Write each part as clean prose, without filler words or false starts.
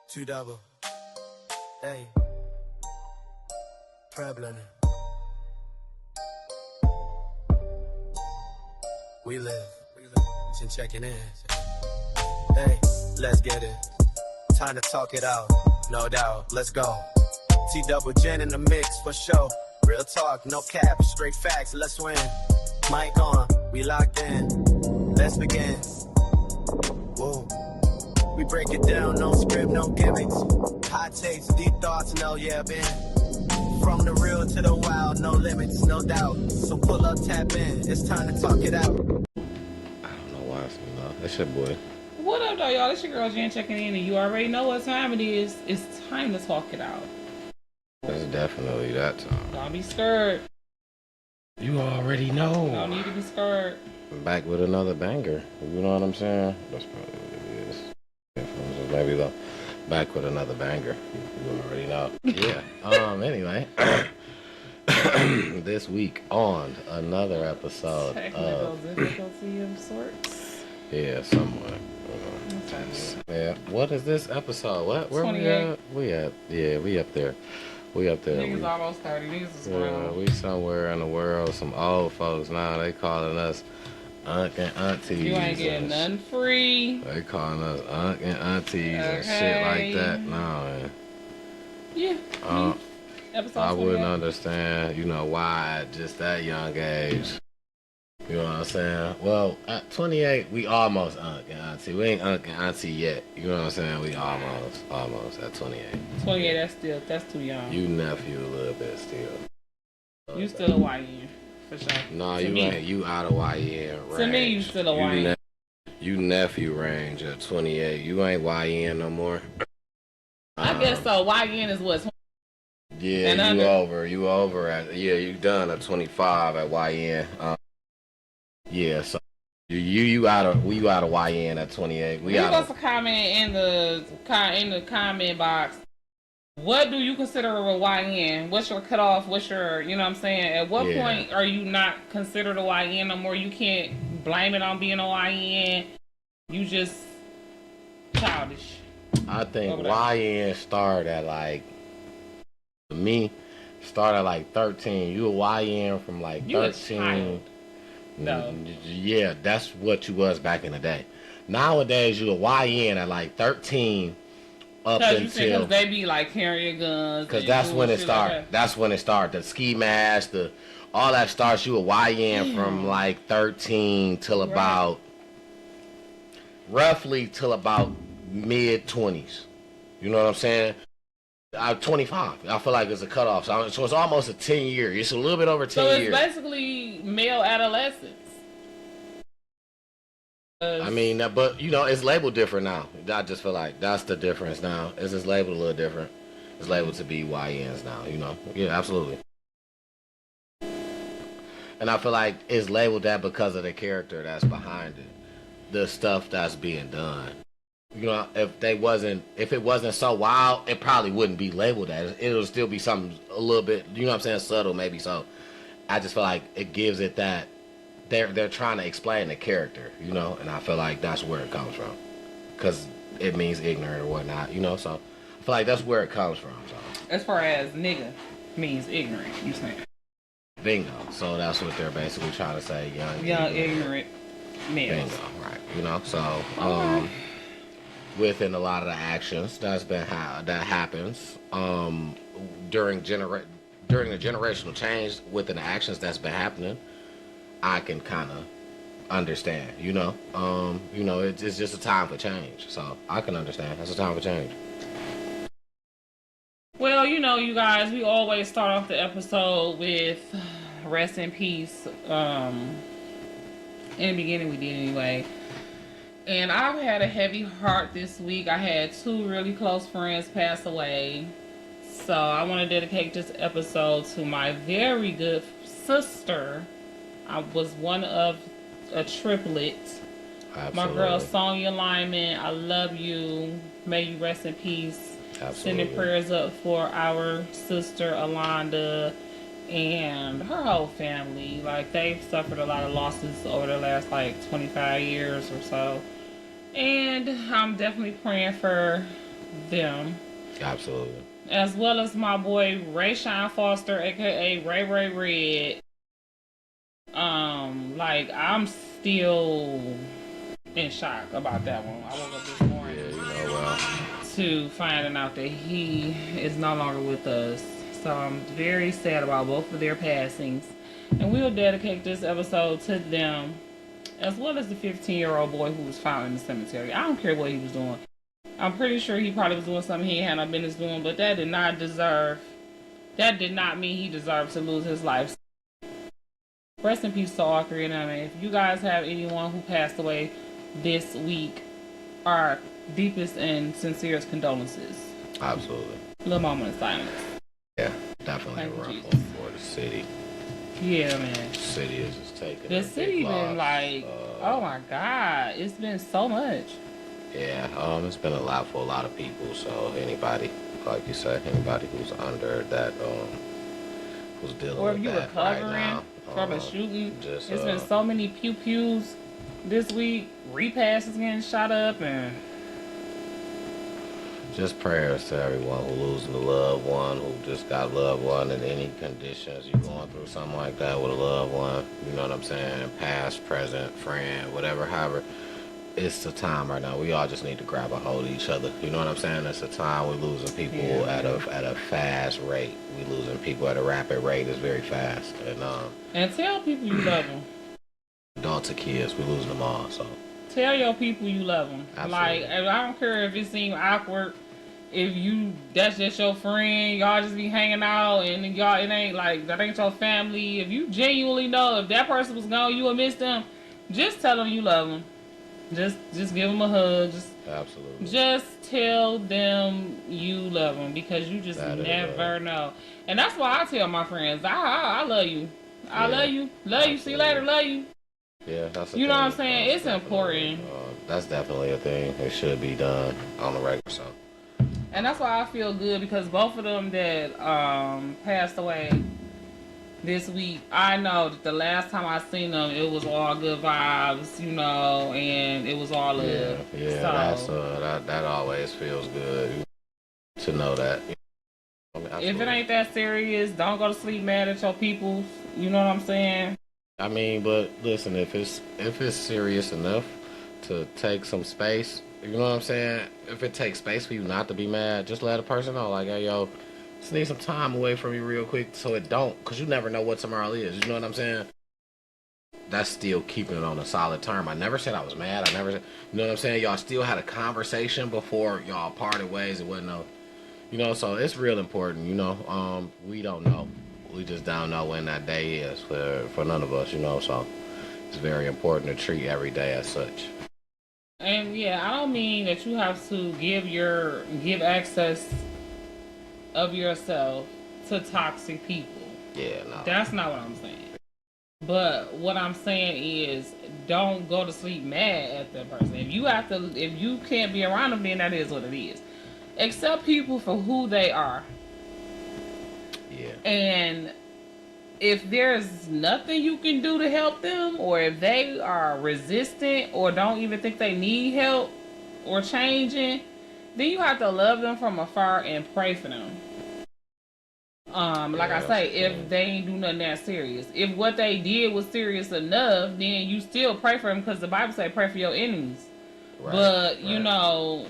Two double. Hey. Problem. We live. Just checking in. Hey, let's get it. Time to talk it out. No doubt. Let's go. T double gin in the mix for sure. Real talk, no cap, straight facts. Let's win. Mic on, we locked in. Let's begin. Whoa. We break it down, no script, no gimmicks. Hot takes, deep thoughts, no yeah, been. From the real to the wild, no limits, no doubt. So pull up, tap in, it's time to talk it out. I don't know why it's enough. That's your boy. What up, though, y'all? It's your girl Jen checking in, and you already know what time it is. It's time to talk it out. It's definitely that time. Don't be scared. You already know. Don't need to be scared. Back with another banger. You know what I'm saying? That's probably what it is. So maybe though. Back with another banger. You already know. Yeah. Anyway. This week on another episode Technical difficulty of sorts. Yeah, somewhat. Yeah. What is this episode? What? Where 28. we at? Yeah, we up there. We up there. Niggas almost 30. Niggas is grown. We somewhere in the world. Some old folks now. They calling us Unc and Aunties. You ain't getting nothing free. They calling us Unc and Aunties and shit like that. No, man. Yeah. Episode I 28. wouldn't understand, why at just that young age. You know what I'm saying? Well, at 28, we almost Unc and Auntie. We ain't Unc and Auntie yet. You know what I'm saying? We almost at 28. 28, that's too young. You nephew a little bit still. You still a YN, for sure. No, you ain't. You out of YN range. To me, you still a YN. You nephew range at 28. You ain't YN no more. I guess so. YN is what? Yeah, you over at, you done at 25 at YN. Yeah, so you out of YN at 28. We supposed to comment in the comment box. What do you consider a YN? What's your cutoff? What's your, you know what I'm saying? At what point are you not considered a YN no more? You can't blame it on being a YN. You just childish. I think YN started at started at 13. You a YN from 13. You a child. No. Yeah, that's what you was back in the day. Nowadays, you a YN at 13 up until they be carrying guns. Because that's when it started. That's when it started. The ski mask, all that starts. You a YN from 13 till about roughly till about mid 20s. You know what I'm saying? 25. I feel like it's a cutoff. So it's almost a 10-year. It's a little bit over 10 years. So it's basically male adolescence. I mean, but it's labeled different now. I just feel like that's the difference now. It's just labeled a little different. It's labeled to be YNs now. Yeah, absolutely. And I feel like it's labeled that because of the character that's behind it, the stuff that's being done. If it wasn't so wild, it probably wouldn't be labeled that. It'll still be something a little bit, subtle maybe. So I just feel like it gives it that they're trying to explain the character, and I feel like that's where it comes from, because it means ignorant or whatnot, So I feel like that's where it comes from. So as far as nigga means ignorant, you saying? Bingo. So that's what they're basically trying to say. Young ignorant males. Bingo. Right. So within a lot of the actions that happens during the generational change within the actions that's been happening, I can kind of understand. It's just a time for change, so I can understand. That's a time for change. Well, you guys, we always start off the episode with rest in peace. In the beginning, we did anyway. And I've had a heavy heart this week. I had 2 really close friends pass away. So I want to dedicate this episode to my very good sister. I was one of a triplet. Absolutely. My girl Sonia Lyman, I love you. May you rest in peace. Absolutely. Sending prayers up for our sister Alonda and her whole family. They've suffered a lot of losses over the last 25 years or so. And I'm definitely praying for them. Absolutely. As well as my boy Ray Sean Foster, aka Ray Red. Like I'm still in shock about that one. I woke up this morning to finding out that he is no longer with us. So I'm very sad about both of their passings. And we'll dedicate this episode to them, as well as the 15-year-old boy who was found in the cemetery. I don't care what he was doing. I'm pretty sure he probably was doing something he had no business doing, but that did not mean he deserved to lose his life. Rest in peace to all three of them. And if you guys have anyone who passed away this week, our deepest and sincerest condolences. Absolutely. A little moment of silence. Yeah, definitely Thank a rough you, one for the city. Yeah, man. The city is just taking The city been like, oh my God, it's been so much. Yeah, it's been a lot for a lot of people. So anybody, like you said, anybody who's under that, who's dealing or if with you that recovering right now, from a shooting, just, it's been so many pew-pews this week. Repass is getting shot up, and just prayers to everyone who losing a loved one, who just got a loved one in any conditions. You going through something like that with a loved one, you know what I'm saying? Past, present, friend, whatever, however. It's the time right now. We all just need to grab a hold of each other. You know what I'm saying? It's a time we're losing people at a fast rate. We losing people at a rapid rate. It's very fast. And tell people you love them. Adults and kids, we losing them all. So tell your people you love them. Absolutely. Like, I don't care if it seems awkward. If that's just your friend, y'all just be hanging out, and y'all, it ain't like that ain't your family. If you genuinely know if that person was gone, you would miss them. Just tell them you love them. Just give them a hug. Absolutely. Just tell them you love them, because you just never know. And that's why I tell my friends, I love you. I love you. Love you. See you later. Love you. Yeah, that's a you know thing. what I'm saying? It's important. That's definitely a thing. It should be done on the regular. So. And that's why I feel good, because both of them that passed away this week, I know that the last time I seen them, it was all good vibes, you know, and it was all love. Yeah, so, that always feels good to know that. If it ain't that serious, don't go to sleep mad at your people. You know what I'm saying? I mean, but listen, if it's serious enough to take some space, you know what I'm saying? If it takes space for you not to be mad, just let a person know, like, hey, yo, just need some time away from you real quick, so it don't, because you never know what tomorrow is. You know what I'm saying? That's still keeping it on a solid term. I never said I was mad. You know what I'm saying? Y'all still had a conversation before y'all parted ways. It wasn't no, you know, so it's real important, you know. We don't know. We just don't know when that day is for none of us, you know, so it's very important to treat every day as such. And yeah, I don't mean that you have to give access of yourself to toxic people. Yeah, no. That's not what I'm saying. But what I'm saying is, don't go to sleep mad at that person. If you can't be around them, then that is what it is. Accept people for who they are. Yeah. And if there's nothing you can do to help them, or if they are resistant or don't even think they need help or changing, then you have to love them from afar and pray for them. Like I say, if they ain't do nothing that serious. If what they did was serious enough, then you still pray for them, because the Bible say pray for your enemies. Right, but, you know,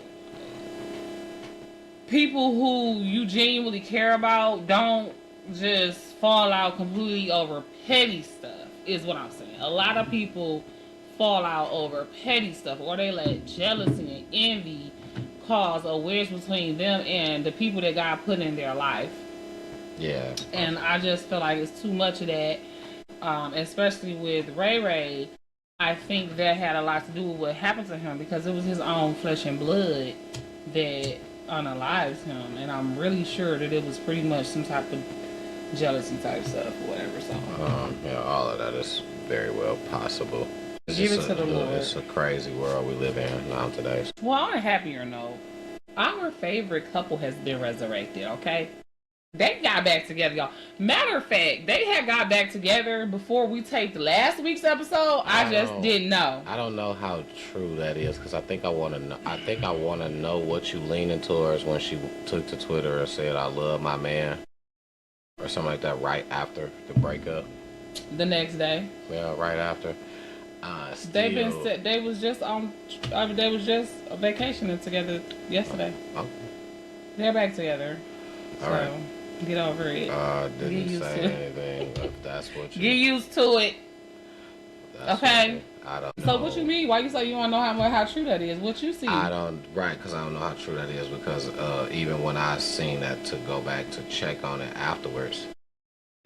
people who you genuinely care about don't just fall out completely over petty stuff, is what I'm saying. A lot of people fall out over petty stuff, or they let jealousy and envy cause a wedge between them and the people that God put in their life. Yeah. And I just feel like it's too much of that, especially with Ray. I think that had a lot to do with what happened to him, because it was his own flesh and blood that unalived him. And I'm really sure that it was pretty much some type of jealousy type stuff or whatever. So yeah, all of that is very well possible. Give it to the Lord. It's a crazy world we live in now today. Well, on a happier note, our favorite couple has been resurrected, okay? They got back together, y'all. Matter of fact, they had got back together before we taped last week's episode. I just didn't know. I don't know how true that is because I think I want to know. I think I want to know what you leaning towards when she took to Twitter and said, "I love my man," or something like that. Right after the breakup. The next day. Yeah, right after. They've been set. They was just on. They was just vacationing together yesterday. Oh. They're back together. All right. Get over it. Didn't say anything. If that's what you get used to it. Okay. I don't know. So what you mean? Why you say you don't know how true that is? What you see? I don't. Right, because I don't know how true that is. Because even when I seen that to go back to check on it afterwards,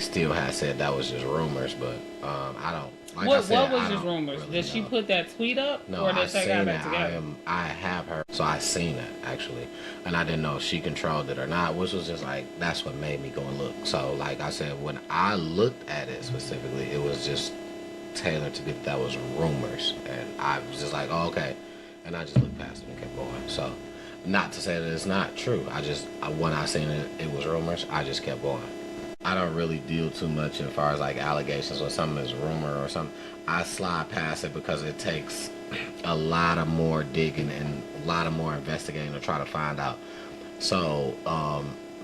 still had said that was just rumors. But I don't. Like what I said, was just rumors? Really did she put that tweet up? No, or did I they seen got it. back together? I have her, so I seen it actually, and I didn't know if she controlled it or not, which was just like that's what made me go and look. So like I said, when I looked at it specifically, it was just tailored to get that was rumors, and I was just like, oh, okay, and I just looked past it and kept going. So not to say that it's not true. When I seen it, it was rumors. I just kept going. I don't really deal too much as far as like allegations or something is rumor or something. I slide past it because it takes a lot of more digging and a lot of more investigating to try to find out. So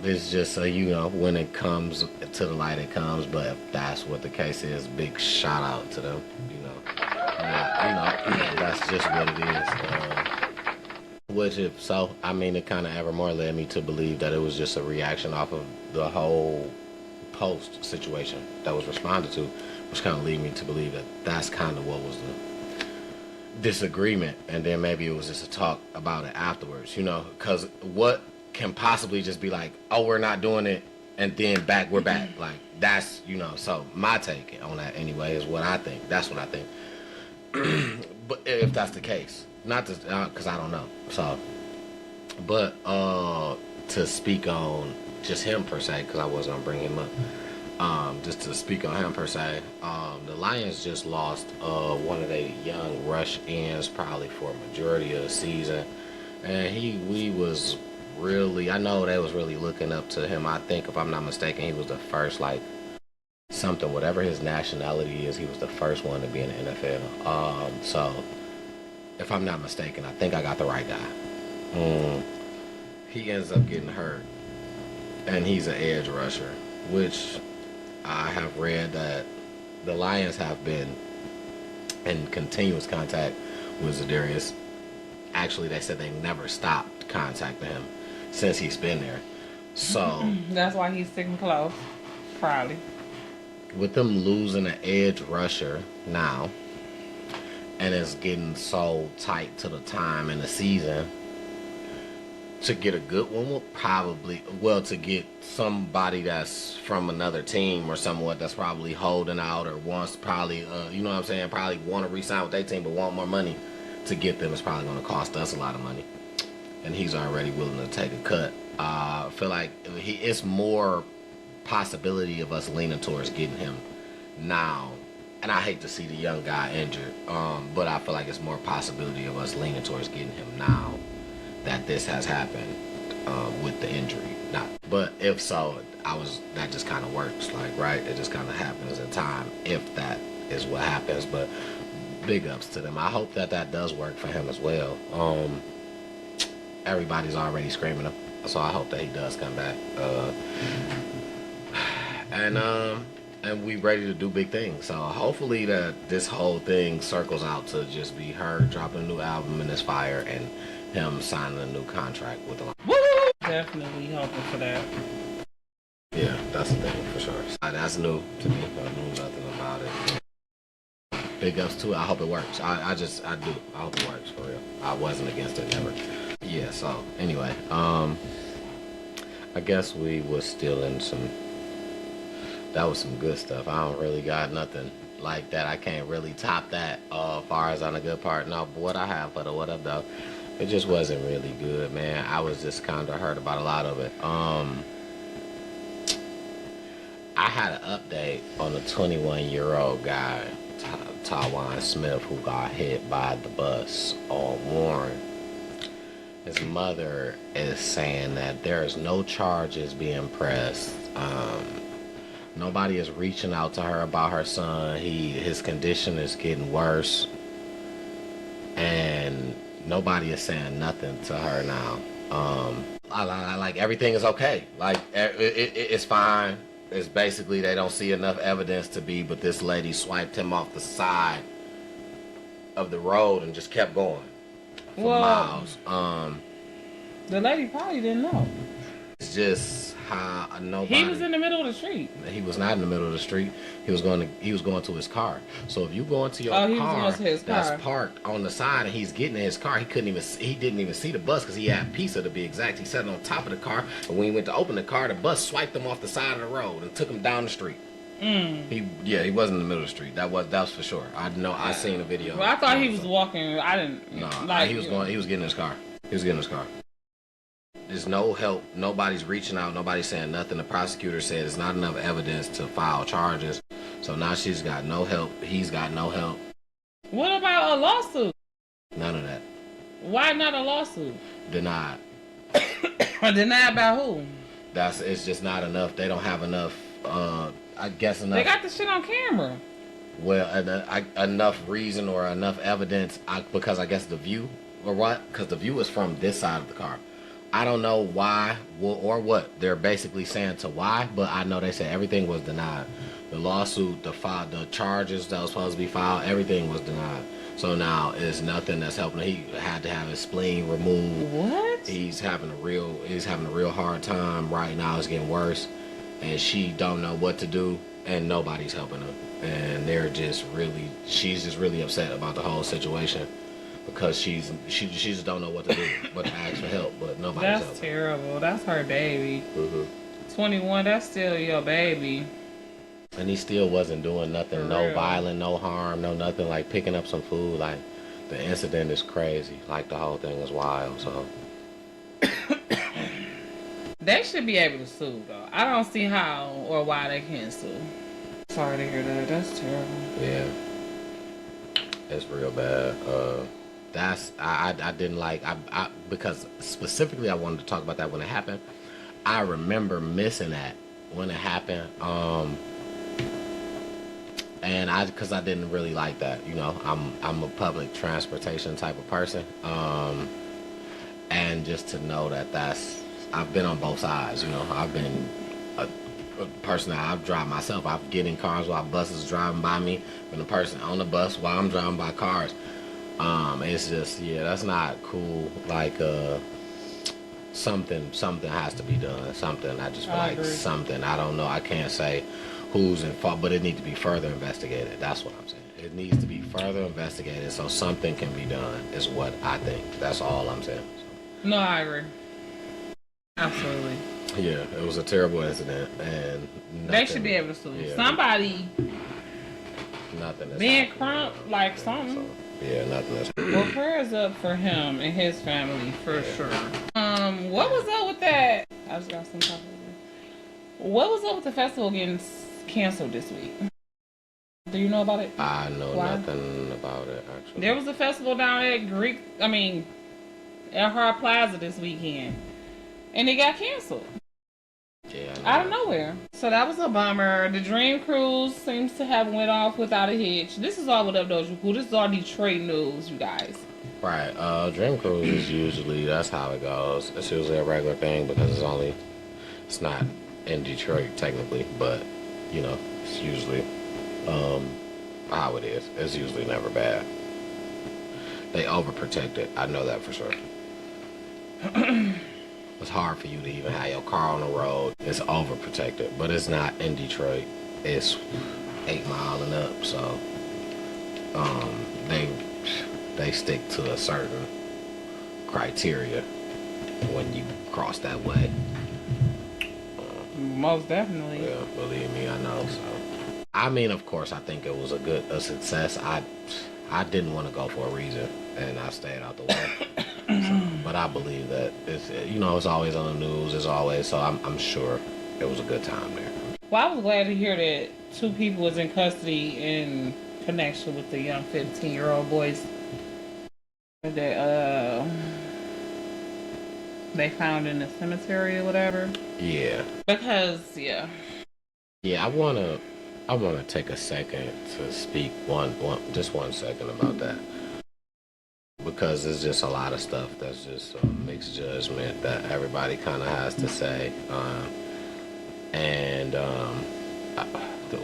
it's just when it comes to the light, it comes. But if that's what the case is, big shout out to them. That's just what it is. Which if so, I mean, it kind of ever more led me to believe that it was just a reaction off of the whole post situation that was responded to, which kind of lead me to believe that that's kind of what was the disagreement, and then maybe it was just a talk about it afterwards, because what can possibly just be like, oh, we're not doing it, and then we're back, like that's, so my take on that anyway is what I think. That's what I think. But if that's the case, not because I don't know, so, but to speak on just him per se, because I wasn't gonna bring him up. Just to speak on him per se, the Lions just lost one of their young rush ends probably for a majority of the season, and we was really, I know they was really looking up to him. I think if I'm not mistaken, he was the first something, whatever his nationality is, he was the first one to be in the NFL. So if I'm not mistaken, I think I got the right guy. He ends up getting hurt. And he's an edge rusher, which I have read that the Lions have been in continuous contact with Zadarius. Actually, they said they never stopped contacting him since he's been there. So that's why he's sticking close, probably. With them losing an edge rusher now, and it's getting so tight to the time in the season, to get a good one will probably, to get somebody that's from another team or somewhat that's probably holding out or wants probably, probably want to re-sign with their team but want more money to get them is probably going to cost us a lot of money. And he's already willing to take a cut. I feel like it's more possibility of us leaning towards getting him now. And I hate to see the young guy injured, but I feel like it's more possibility of us leaning towards getting him now that this has happened with the injury. But if so, that just kind of works, right? It just kind of happens in time if that is what happens. But big ups to them. I hope that does work for him as well. Everybody's already screaming him, so I hope that he does come back. And we ready to do big things. So hopefully that this whole thing circles out to just be her dropping a new album in this fire and him signing a new contract with the Lions. Woo! Definitely hoping for that. Yeah, that's the thing for sure. That's new to me. I knew nothing about it. Big ups to it. I hope it works. I do. I hope it works for real. I wasn't against it, never. Yeah, so anyway, I guess we was still in that was some good stuff. I don't really got nothing like that. I can't really top that as far as on the good part. No, but what I have for the what up though, it just wasn't really good, man. I was just kind of hurt about a lot of it. I had an update on the 21-year-old guy, Tawan Smith, who got hit by the bus on Warren. his mother is saying that there is no charges being pressed. Nobody is reaching out to her about her son. His condition is getting worse, and nobody is saying nothing to her now. Like everything is okay. Like it's fine. It's basically they don't see enough evidence to be, but this lady swiped him off the side of the road and just kept going for miles. The lady probably didn't know. It's just how nobody. He was in the middle of the street. He was not in the middle of the street. He was going to his car. So if you go into your car that's parked on the side and he's getting in his car, he didn't even see the bus because he had pizza to be exact. He sat on top of the car, and when he went to open the car, the bus swiped him off the side of the road and took him down the street. He wasn't in the middle of the street. That was for sure. I know. I seen the video. Well, I thought he was walking. I didn't. No, he was going. He was getting in his car. There's no help. Nobody's reaching out. Nobody's saying nothing. The prosecutor said there's not enough evidence to file charges. So now she's got no help. He's got no help. What about a lawsuit? None of that. Why not a lawsuit? Denied. Denied by who? It's just not enough. They don't have enough. I guess enough. They got the shit on camera. Well, enough reason or enough evidence. Because I guess the view or what? Because the view is from this side of the car. I don't know why or what they're basically saying to why, but I know they said everything was denied. The lawsuit, the charges that was supposed to be filed, everything was denied. So now it's nothing that's helping. He had to have his spleen removed. What? He's having a real hard time right now. It's getting worse, and she don't know what to do, and nobody's helping him. And she's just really upset about the whole situation. Because she just don't know what to do, but to ask for help, but nobody's helping. That's terrible. That's her baby. Mm-hmm. 21. That's still your baby. And he still wasn't doing nothing. No violent, no harm, no nothing. Like picking up some food. Like the incident is crazy. Like the whole thing is wild. So they should be able to sue though. I don't see how or why they can't sue. Sorry to hear that. That's terrible. Yeah, it's real bad. I didn't like because specifically I wanted to talk about that when it happened. I remember missing that when it happened, and because I didn't really like that. You know, I'm a public transportation type of person, and just to know that I've been on both sides. You know, I've been a person that I've driven myself. I've get in cars while buses driving by me. Been a person on the bus while I'm driving by cars. It's just, that's not cool. Like, something has to be done. Something, I just feel like agree. Something, I don't know, I can't say who's in fault, but it needs to be further investigated. That's what I'm saying. It needs to be further investigated so something can be done, is what I think. That's all I'm saying. So. No, I agree. Absolutely. Yeah, it was a terrible incident, and they should be able to sue. Yeah. Somebody nothing being crunk, like something. So. Yeah, nothing else. Well, prayers up for him and his family for sure. What was up with that? I just got some talk. What was up with the festival getting canceled this week? Do you know about it? I know nothing about it actually. There was a festival down at Hard Plaza this weekend, and it got canceled. Yeah, out of nowhere. So that was a bummer. The Dream Cruise seems to have went off without a hitch. This is all without Doja Cool. This is all Detroit news, you guys. Right. Dream Cruise is usually, that's how it goes. It's usually a regular thing because it's not in Detroit technically, but you know, it's usually how it is. It's usually never bad. They overprotect it. I know that for sure. It's hard for you to even have your car on the road. It's overprotected, but it's not in Detroit. It's 8 Mile and up, so they stick to a certain criteria when you cross that way. Most definitely. Yeah, believe me, I know. So, I mean, of course, I think it was a success. I didn't want to go for a reason, and I stayed out the way. So, but I believe that it's always on the news, as always. So I'm sure it was a good time there. Well, I was glad to hear that 2 people was in custody in connection with the young 15-year-old boys that they found in the cemetery or whatever. Yeah. Because yeah. Yeah, I wanna take a second to speak just 1 second about that. Because there's just a lot of stuff that's just mixed judgment that everybody kind of has to say.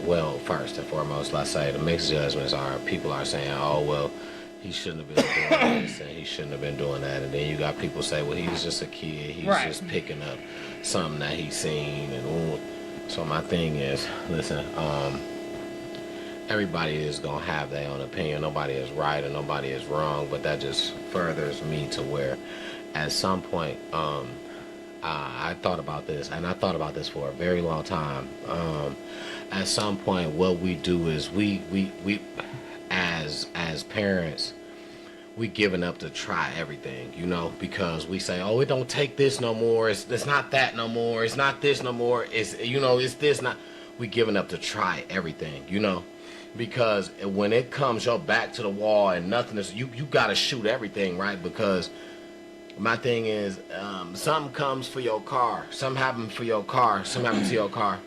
Well, first and foremost, let's say the mixed judgments are people are saying, oh, well, he shouldn't have been doing this and he shouldn't have been doing that. And then you got people say, well, he's just a kid. He's just picking up something that he's seen. And so my thing is, listen, everybody is going to have their own opinion. Nobody is right and nobody is wrong. But that just furthers me to where at some point, I thought about this, and I thought about this for a very long time. At some point, what we do is we as parents, we giving up to try everything, you know, because we say, oh, it don't take this no more. It's not that no more. It's not this no more. It's, you know, it's this not. We giving up to try everything, you know, because when it comes your back to the wall and nothing is, you got to shoot everything, right? Because my thing is, something comes for your car. Something happens for your car. Something happens to your car.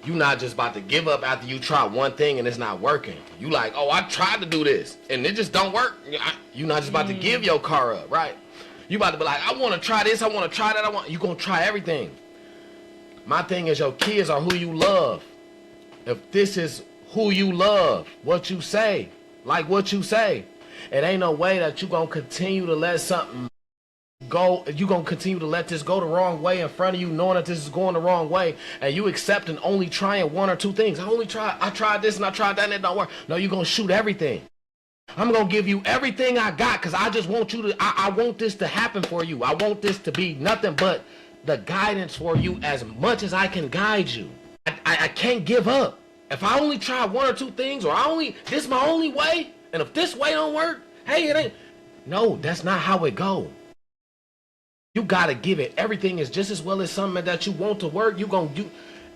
You're not just about to give up after you try one thing and it's not working. You like, oh, I tried to do this and it just don't work. You're not just about to give your car up, right? You about to be like, I want to try this. I want to try that. You're going to try everything. My thing is your kids are who you love. If this is who you love, what you say, like what you say, it ain't no way that you're going to continue to let something go, you're going to continue to let this go the wrong way in front of you, knowing that this is going the wrong way, and you accepting only trying one or two things. I tried this and I tried that and it don't work. No, you're going to shoot everything. I'm going to give you everything I got because I just want you to, I want this to happen for you. I want this to be nothing but the guidance for you as much as I can guide you. I can't give up. If I only try one or two things, or this is my only way, and if this way don't work, hey, it ain't. No, that's not how it go. You gotta give it everything. Is just as well as something that you want to work. You gonna do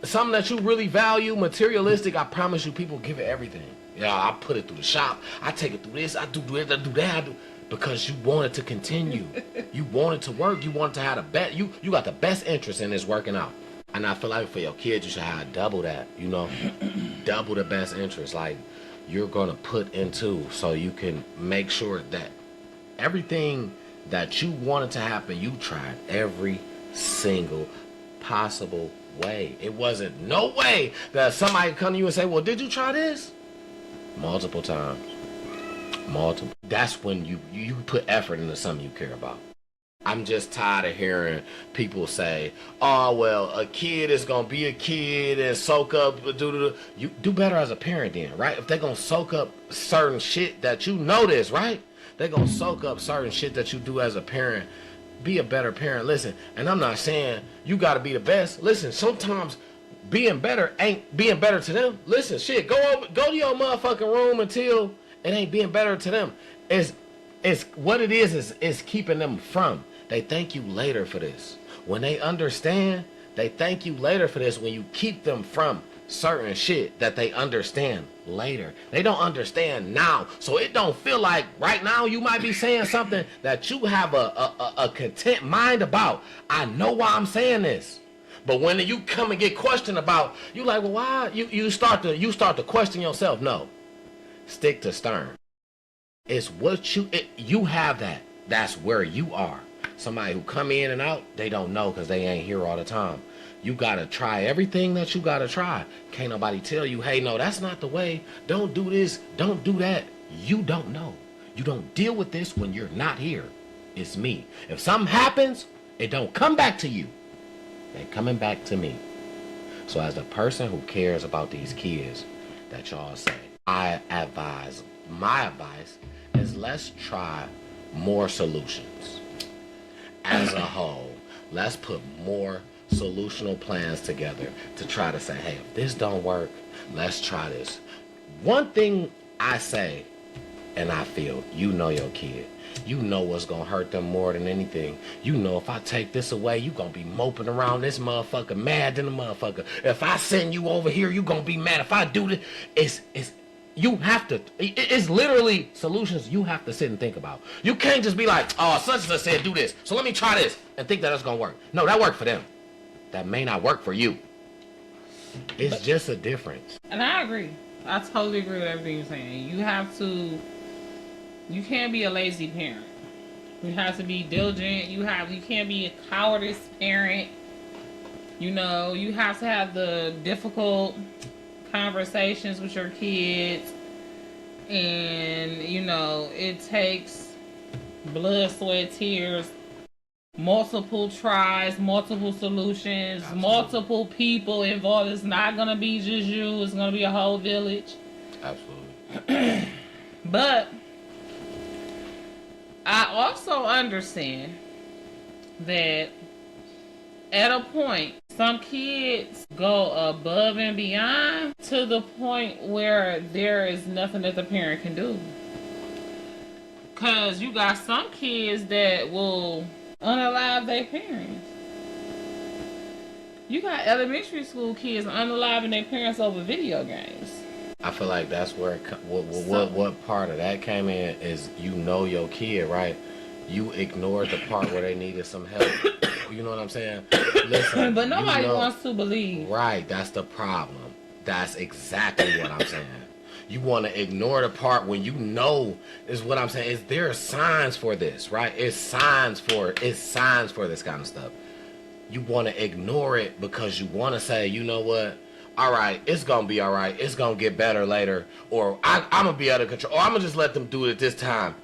something that you really value, materialistic. I promise you, people give it everything. Yeah, I put it through the shop. I take it through this. I do this. I do that. Because you want it to continue. You want it to work. You want it to have the best. You got the best interest in this working out. And I feel like for your kids, you should have double that. You know, double the best interest. Like you're gonna put into, so you can make sure that everything that you wanted to happen, you tried every single possible way. It wasn't no way that somebody come to you and say, well, did you try this? Multiple times. Multiple. That's when you put effort into something you care about. I'm just tired of hearing people say, oh, well, a kid is going to be a kid and soak up. You do better as a parent then, right? If they're going to soak up certain shit that you notice, right? They're going to soak up certain shit that you do as a parent. Be a better parent. Listen, and I'm not saying you got to be the best. Listen, sometimes being better ain't being better to them. Listen, shit, go to your motherfucking room until it ain't being better to them. It's what it is keeping them from. They thank you later for this. When they understand, they thank you later for this when you keep them from certain shit that they understand later. They don't understand now. So it don't feel like right now you might be saying something that you have a content mind about. I know why I'm saying this. But when you come and get questioned about, you like, well, why? You start to question yourself. No. Stick to stern. It's what you have that. That's where you are. Somebody who come in and out, they don't know because they ain't here all the time. You got to try everything that you got to try. Can't nobody tell you, hey, no, that's not the way. Don't do this. Don't do that. You don't know. You don't deal with this when you're not here. It's me. If something happens, it don't come back to you. They coming back to me. So as the person who cares about these kids that y'all say, my advice is let's try more solutions. As a whole, let's put more solutional plans together to try to say, hey, if this don't work, let's try this. One thing I say, and I feel, you know your kid. You know what's going to hurt them more than anything. You know if I take this away, you going to be moping around this motherfucker, mad than a motherfucker. If I send you over here, you going to be mad. If I do this, You have to. It's literally solutions you have to sit and think about. You can't just be like, oh, such and such said do this, so let me try this and think that it's gonna work. No, that worked for them. That may not work for you. It's just a difference. And I agree. I totally agree with everything you're saying. You have to. You can't be a lazy parent. You have to be diligent. You can't be a cowardice parent. You know, you have to have the difficult conversations with your kids. And, you know, it takes blood, sweat, tears, multiple tries, multiple solutions, Absolutely. Multiple people involved. It's not going to be just you. It's going to be a whole village. Absolutely. But I also understand that at a point, some kids go above and beyond to the point where there is nothing that the parent can do. Because you got some kids that will unalive their parents. You got elementary school kids unaliving their parents over video games. I feel like that's where what part of that came in is you know your kid, right? You ignored the part where they needed some help. You know what I'm saying? Listen, but nobody wants to believe. Right, that's the problem. That's exactly what I'm saying. You want to ignore the part when you know is what I'm saying. Is there are signs for this, right? It's signs for this kind of stuff. You want to ignore it because you want to say, you know what? All right, it's going to be all right. It's going to get better later. Or I'm going to be out of control. Or I'm going to just let them do it this time.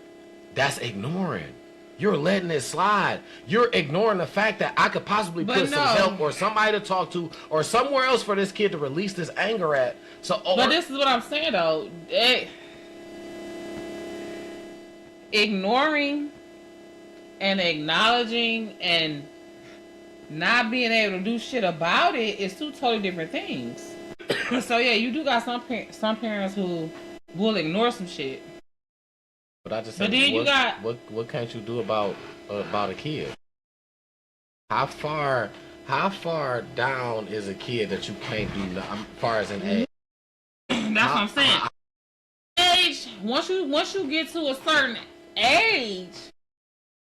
That's ignoring. You're letting it slide. You're ignoring the fact that I could possibly put some help or somebody to talk to or somewhere else for this kid to release this anger at. But this is what I'm saying, though. Ignoring and acknowledging and not being able to do shit about it is two totally different things. So yeah, you do got some parents who will ignore some shit. But I just said, what can't you do about a kid? How far down is a kid that you can't do as far as an age? That's what I'm saying. Age, once you get to a certain age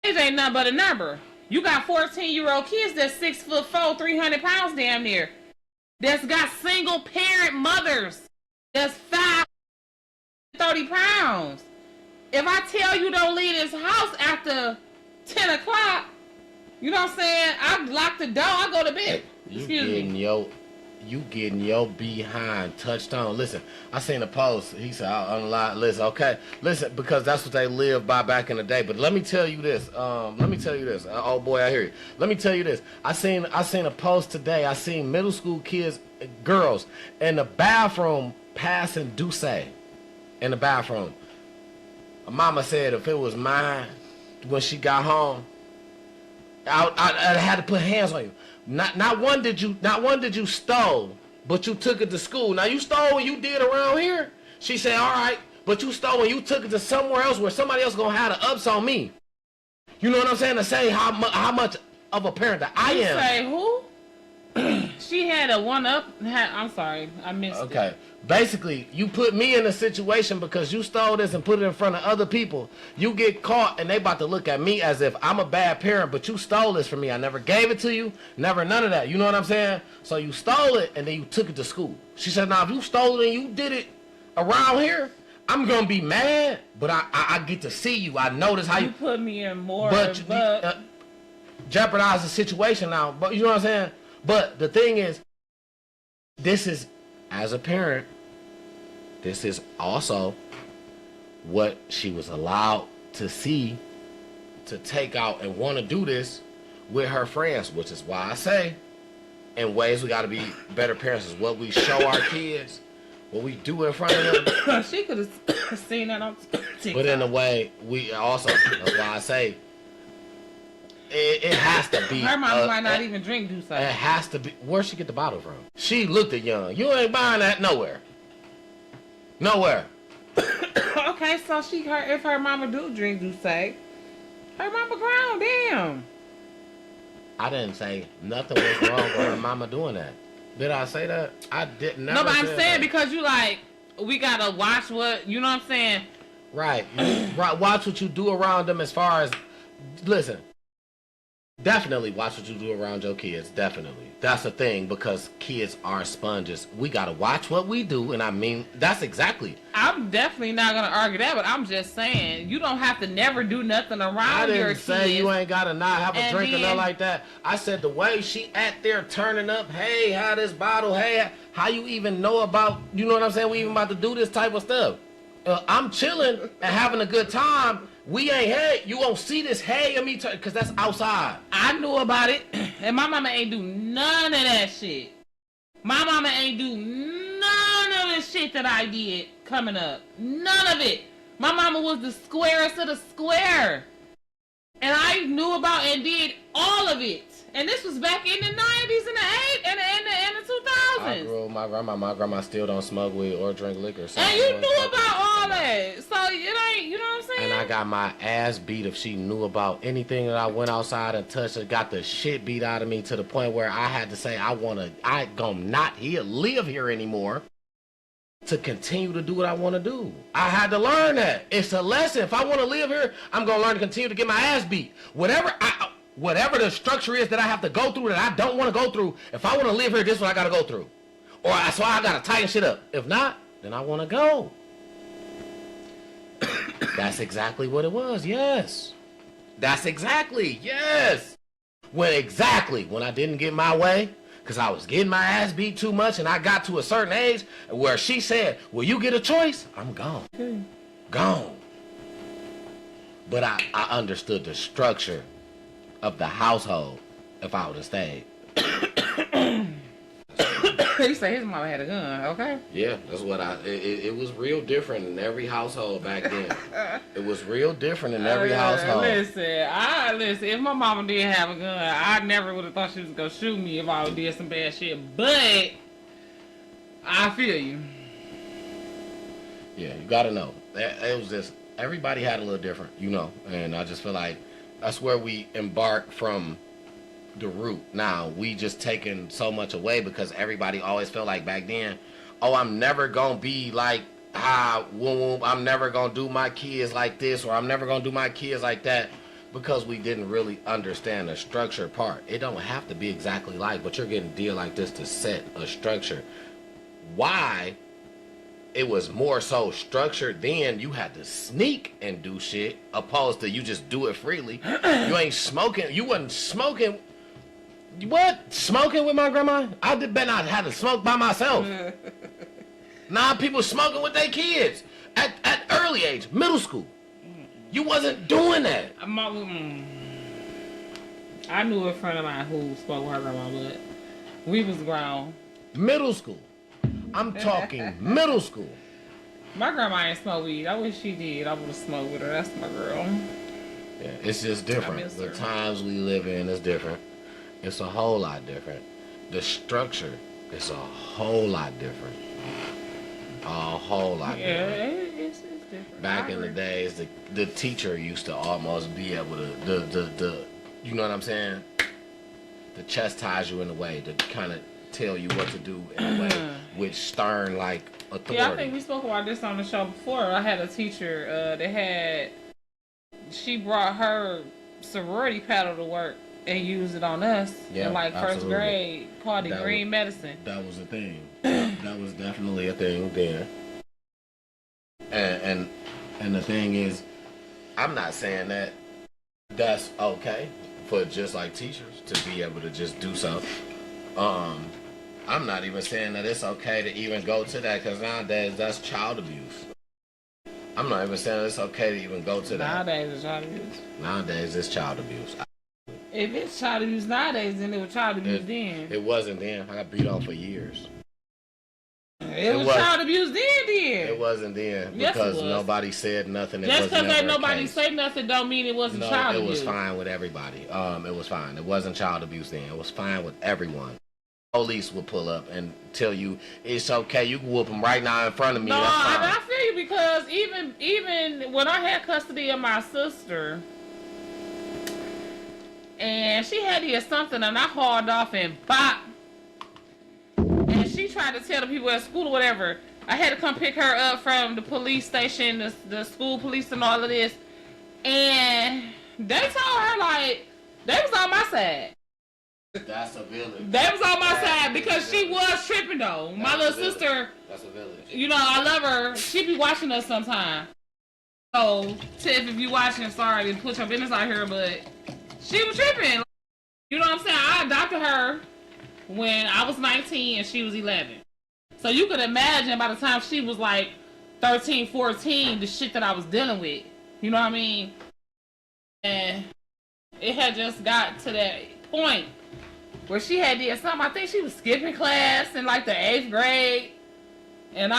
ain't nothing but a number. You got 14-year-old kids that's 6'4", 300 pounds damn near. That's got single parent mothers. That's 30 pounds. If I tell you don't leave this house after 10 o'clock, you know what I'm saying? I lock the door, I go to bed. You getting your behind touched on. Listen, I seen a post. He said, I'll unlock. Listen, okay. Listen, because that's what they lived by back in the day. But let me tell you this. Oh, boy, I hear you. Let me tell you this. I seen a post today. I seen middle school kids, girls, in the bathroom passing Douce in the bathroom. Mama said if it was mine when she got home, I had to put hands on you. Not one did you stole, but you took it to school. Now you stole and you did around here. She said, all right, but you stole and you took it to somewhere else where somebody else gonna have the ups on me. You know what I'm saying? To say how much of a parent that I am. You say who? She had a one up. I'm sorry, I missed it. Okay. Basically, you put me in a situation because you stole this and put it in front of other people. You get caught and they about to look at me as if I'm a bad parent, but you stole this from me. I never gave it to you, never none of that. You know what I'm saying? So you stole it and then you took it to school. She said, now if you stole it and you did it around here, I'm going to be mad, but I get to see you. I notice how you put me in more, but jeopardize the situation now. But you know what I'm saying? But the thing is, this is, as a parent, this is also what she was allowed to see, to take out and want to do this with her friends, which is why I say, in ways we got to be better parents, is what we show our kids, what we do in front of them. She could have seen that on TikTok. But in a way, we also, that's why I say, it has to be. Her mama might not even drink Douce. It has to be. Where'd she get the bottle from? She looked at Young. You ain't buying that nowhere. Nowhere. Okay, so if her mama do drink Douce, her mama grown, damn. I didn't say nothing was wrong with her mama doing that. Did I say that? I didn't. No, but I'm saying that because you like, we gotta watch what, you know what I'm saying? Right. Watch what you do around them as far as, listen, definitely watch what you do around your kids. Definitely. That's the thing, because kids are sponges. We got to watch what we do. And I mean, that's exactly. I'm definitely not going to argue that, but I'm just saying, you don't have to never do nothing around your kids. I didn't say you ain't got to not have a drink or nothing like that. I said the way she at there turning up, hey, how this bottle, hey, how you even know about, you know what I'm saying? We even about to do this type of stuff. I'm chilling and having a good time. We ain't hey. You won't see this hey of me because that's outside. I knew about it, and my mama ain't do none of that shit. My mama ain't do none of the shit that I did coming up. None of it. My mama was the squarest of the square. And I knew about and did all of it. And this was back in the 90s and the 80s and the 2000s. I grew up with my grandma. My grandma still don't smoke weed or drink liquor. So and you knew about all that. So it ain't, you know what I'm saying? And I got my ass beat if she knew about anything that I went outside and touched. It got the shit beat out of me to the point where I had to say I gonna not live here anymore to continue to do what I want to do. I had to learn that. It's a lesson. If I want to live here, I'm gonna learn to continue to get my ass beat. Whatever the structure is that I have to go through that I don't want to go through, if I want to live here, this is what I got to go through. So I got to tighten shit up. If not, then I want to go. That's exactly what it was, yes. That's exactly, yes. When I didn't get my way, because I was getting my ass beat too much, and I got to a certain age where she said, well, you get a choice, I'm gone. Okay. Gone. But I understood the structure of the household if I would have stayed. He said his mama had a gun, okay? Yeah, that's what it was real different in every household back then. It was real different in every household. Listen, if my mama did have a gun, I never would have thought she was gonna shoot me if I did some bad shit, but I feel you. Yeah, you gotta know. It was just, everybody had a little different, you know, and I just feel like that's where we embark from the root. Now we just taking so much away because everybody always felt like back then, oh, I'm never gonna be like I'm never gonna do my kids like this, or I'm never gonna do my kids like that, because we didn't really understand the structure part. It don't have to be exactly like, but you're getting a deal like this to set a structure. Why it was more so structured then, you had to sneak and do shit opposed to you just do it freely. You ain't smoking. You wasn't smoking. What? Smoking with my grandma? I bet not had to smoke by myself. Nah, people smoking with their kids at early age, middle school. You wasn't doing that. I knew a friend of mine who smoked with her grandma, but we was grown. Middle school. I'm talking middle school. My grandma ain't smoke weed. I wish she did. I would have smoked with her. That's my girl. Yeah, it's just different. The times we live in is different. It's a whole lot different. The structure is a whole lot different. A whole lot different. Yeah, it's different. Back in the days, the teacher used to almost be able to, you know what I'm saying? To chastise you in a way, to kind of tell you what to do in a way with stern, like, authority. Yeah, I think we spoke about this on the show before. I had a teacher she brought her sorority paddle to work and used it on us in like first grade, called it green medicine. That was a thing. That was definitely a thing then. And the thing is, I'm not saying that that's okay for just like teachers to be able to just do so. I'm not even saying that it's okay to even go to that, because nowadays that's child abuse. I'm not even saying it's okay to even go to that. Nowadays it's child abuse. Nowadays it's child abuse. If it's child abuse nowadays, then it was child abuse then. It wasn't then. I got beat on for years. It was child abuse then. It wasn't then, because nobody said nothing. Just because ain't nobody say nothing don't mean it wasn't child abuse. It was fine with everybody. It was fine. It wasn't child abuse then. It was fine with everyone. Police will pull up and tell you it's okay. You can whoop them right now in front of me. No, that's fine. I feel you, because even when I had custody of my sister, and she had to something, and I hauled off and bop. And she tried to tell the people at school or whatever, I had to come pick her up from the police station, the school police and all of this. And they told her, like, they was on my side. That's a village. They was on my side because she was tripping, though. My little sister, that's a village. You know, I love her. She be watching us sometime. So, Tiff, if you watching, sorry to put your business out here, but she was tripping. You know what I'm saying? I adopted her when I was 19 and she was 11. So you could imagine by the time she was like 13, 14, the shit that I was dealing with. You know what I mean? And it had just got to that point where she had did something. I think she was skipping class in like the 8th grade. And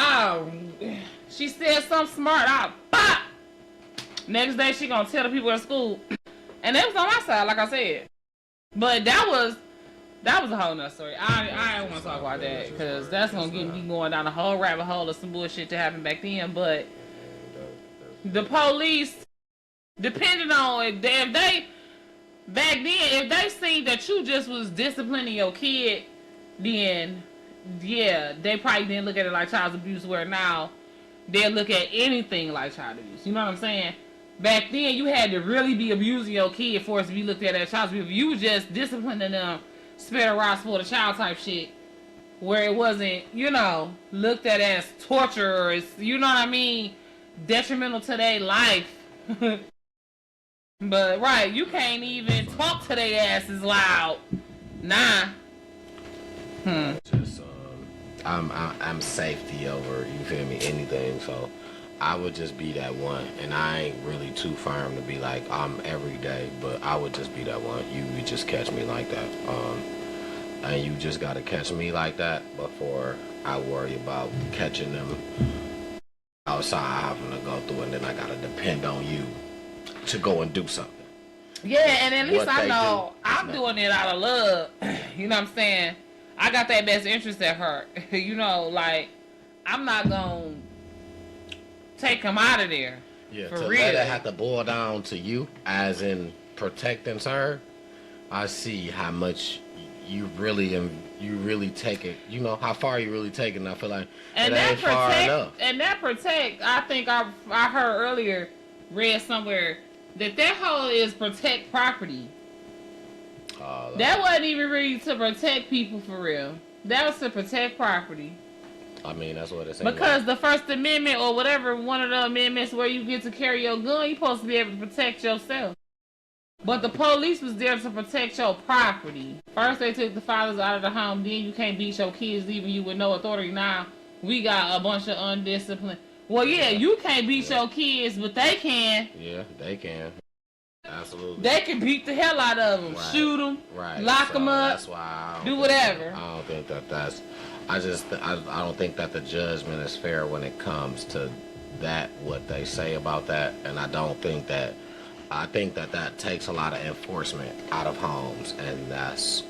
she said something smart. Pop! Next day she gonna tell the people at school. And they was on my side, like I said. But that was a whole nother story. I don't want to talk about that because that's gonna get me going down a whole rabbit hole of some bullshit that happened back then. But the police, depending on if they back then, if they seen that you just was disciplining your kid, then yeah, they probably didn't look at it like child abuse. Where now they'll look at anything like child abuse. You know what I'm saying? Back then, you had to really be abusing your kid for it to be looked at as child abuse. If you was just disciplining them, spare the rocks for the child type shit, where it wasn't, you know, looked at as torture or, you know what I mean, detrimental to their life. But, right, you can't even talk to their asses loud. Nah. Just, I'm safety over, you feel me, anything, so I would just be that one, and I ain't really too firm to be like I'm every day, but I would just be that one. You just catch me like that, and you just gotta catch me like that before I worry about catching them outside having to go through, and then I gotta depend on you to go and do something. Yeah, and at least I know I'm doing it out of love. You know what I'm saying? I got that best interest at heart. You know, like, I'm not gonna take him out of there. Yeah, for to real. let it have to boil down to you, as in protecting her. I see how much you really take it. You know how far you really take it. And I feel like and it ain't far enough. And that protect. I think I heard earlier, read somewhere that whole is protect property. That wasn't even really to protect people for real. That was to protect property. I mean, that's what it's saying. Because the First Amendment or whatever, one of the amendments where you get to carry your gun, you're supposed to be able to protect yourself. But the police was there to protect your property. First they took the fathers out of the home, then you can't beat your kids leaving you with no authority. Now we got a bunch of undisciplined. Well, yeah, you can't beat your kids, but they can. Yeah, they can. Absolutely. They can beat the hell out of them, Right. shoot them, Right. lock them up, That's why do whatever. I don't think that's. I don't think that the judgment is fair when it comes to that, what they say about that, and I think that takes a lot of enforcement out of homes, and that's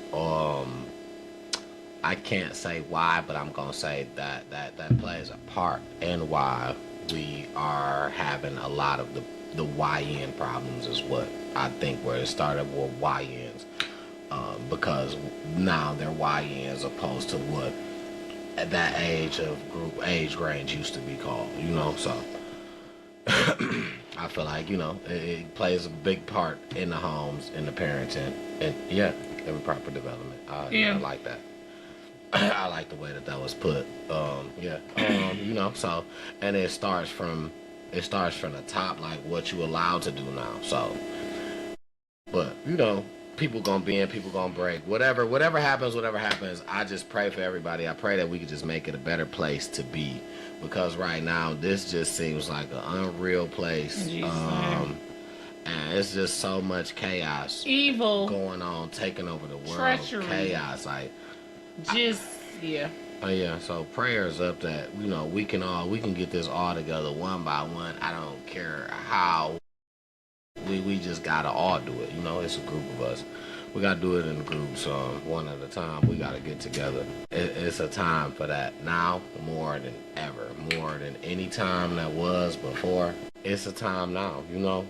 I can't say why, but I'm gonna say that plays a part in why we are having a lot of the YN problems is what I think where it started with YNs, because now they're YNs opposed to what at that age range used to be called, you know, so I feel like, you know, it plays a big part in the homes, in the parenting, and yeah, in proper development. I like that. I like the way that was put. You know, so, and it starts from the top, like what you allowed to do now. So, but you know, people gonna bend, people gonna break. Whatever happens. I just pray for everybody. I pray that we could just make it a better place to be, because right now this just seems like an unreal place. And it's just so much chaos, evil going on, taking over the world, treachery. Chaos, like. Yeah. Yeah, so prayers up that, you know, we can get this all together one by one. I don't care how. We just gotta all do it. You know, it's a group of us. We gotta do it in groups, one at a time. We gotta get together. It's a time for that now, more than ever, more than any time that was before. It's a time now, you know.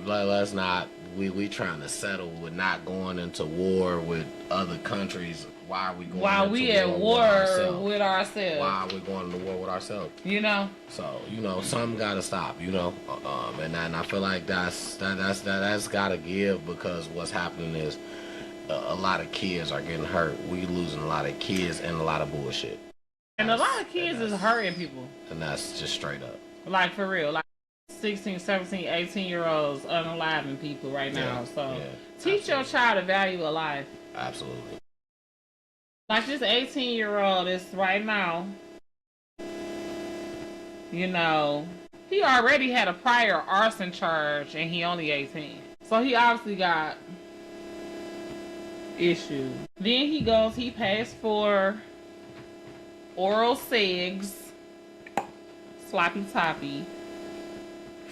Let's not. We trying to settle with not going into war with other countries Why are we going while we at war with ourselves? Why are we going to war with ourselves? You know. So something got to stop. And I feel like that's got to give, because what's happening is a lot of kids are getting hurt. We losing a lot of kids and a lot of bullshit. And a lot of kids is hurting people. And that's just straight up. Like, for real. Like 16, 17, 18-year-olds unaliving people right now. So teach your child the value of life. Absolutely. Like this 18-year-old is right now, he already had a prior arson charge and he only 18. So he obviously got issues. Then he pays for oral sex, sloppy toppy,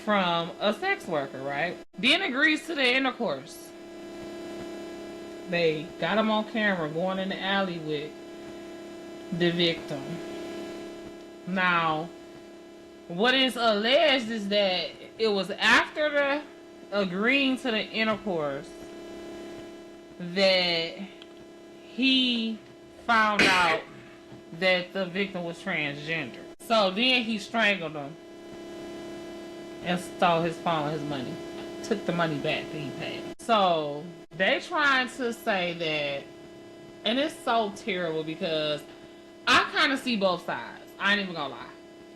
from a sex worker, right? Then agrees to the intercourse. They got him on camera going in the alley with the victim. Now, what is alleged is that it was after the agreeing to the intercourse that he found out that the victim was transgender. So then he strangled him and stole his phone and his money. Took the money back that he paid. So they trying to say that, and it's so terrible because I kind of see both sides. I ain't even gonna lie.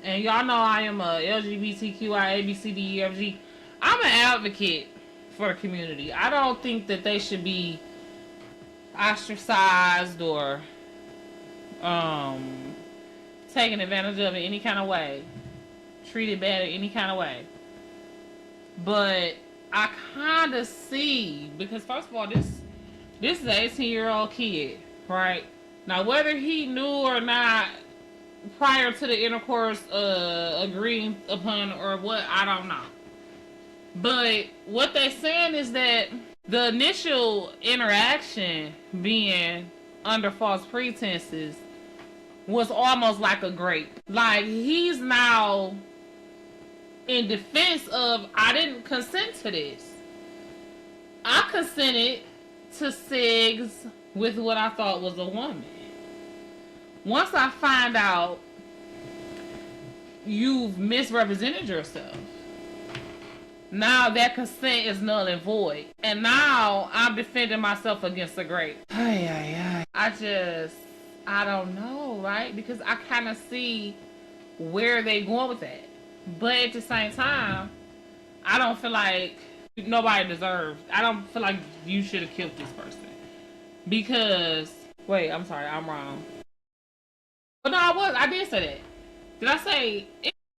And y'all know I am a LGBTQI ABCDEFG. I'm an advocate for the community. I don't think that they should be ostracized or taken advantage of in any kind of way, treated bad in any kind of way. But I kind of see, because first of all, this is an 18-year-old kid, right? Now, whether he knew or not prior to the intercourse agreeing upon or what, I don't know. But what they're saying is that the initial interaction being under false pretenses was almost like a grape. Like, he's now in defense of, I didn't consent to this. I consented to sex with what I thought was a woman. Once I find out you've misrepresented yourself, now that consent is null and void. And now I'm defending myself against the grape. I don't know, right? Because I kind of see where they going with that. But at the same time, I don't feel like nobody deserves. I don't feel like you should have killed this person. Because, wait, I'm sorry, I'm wrong. But no, I did say that. Did I say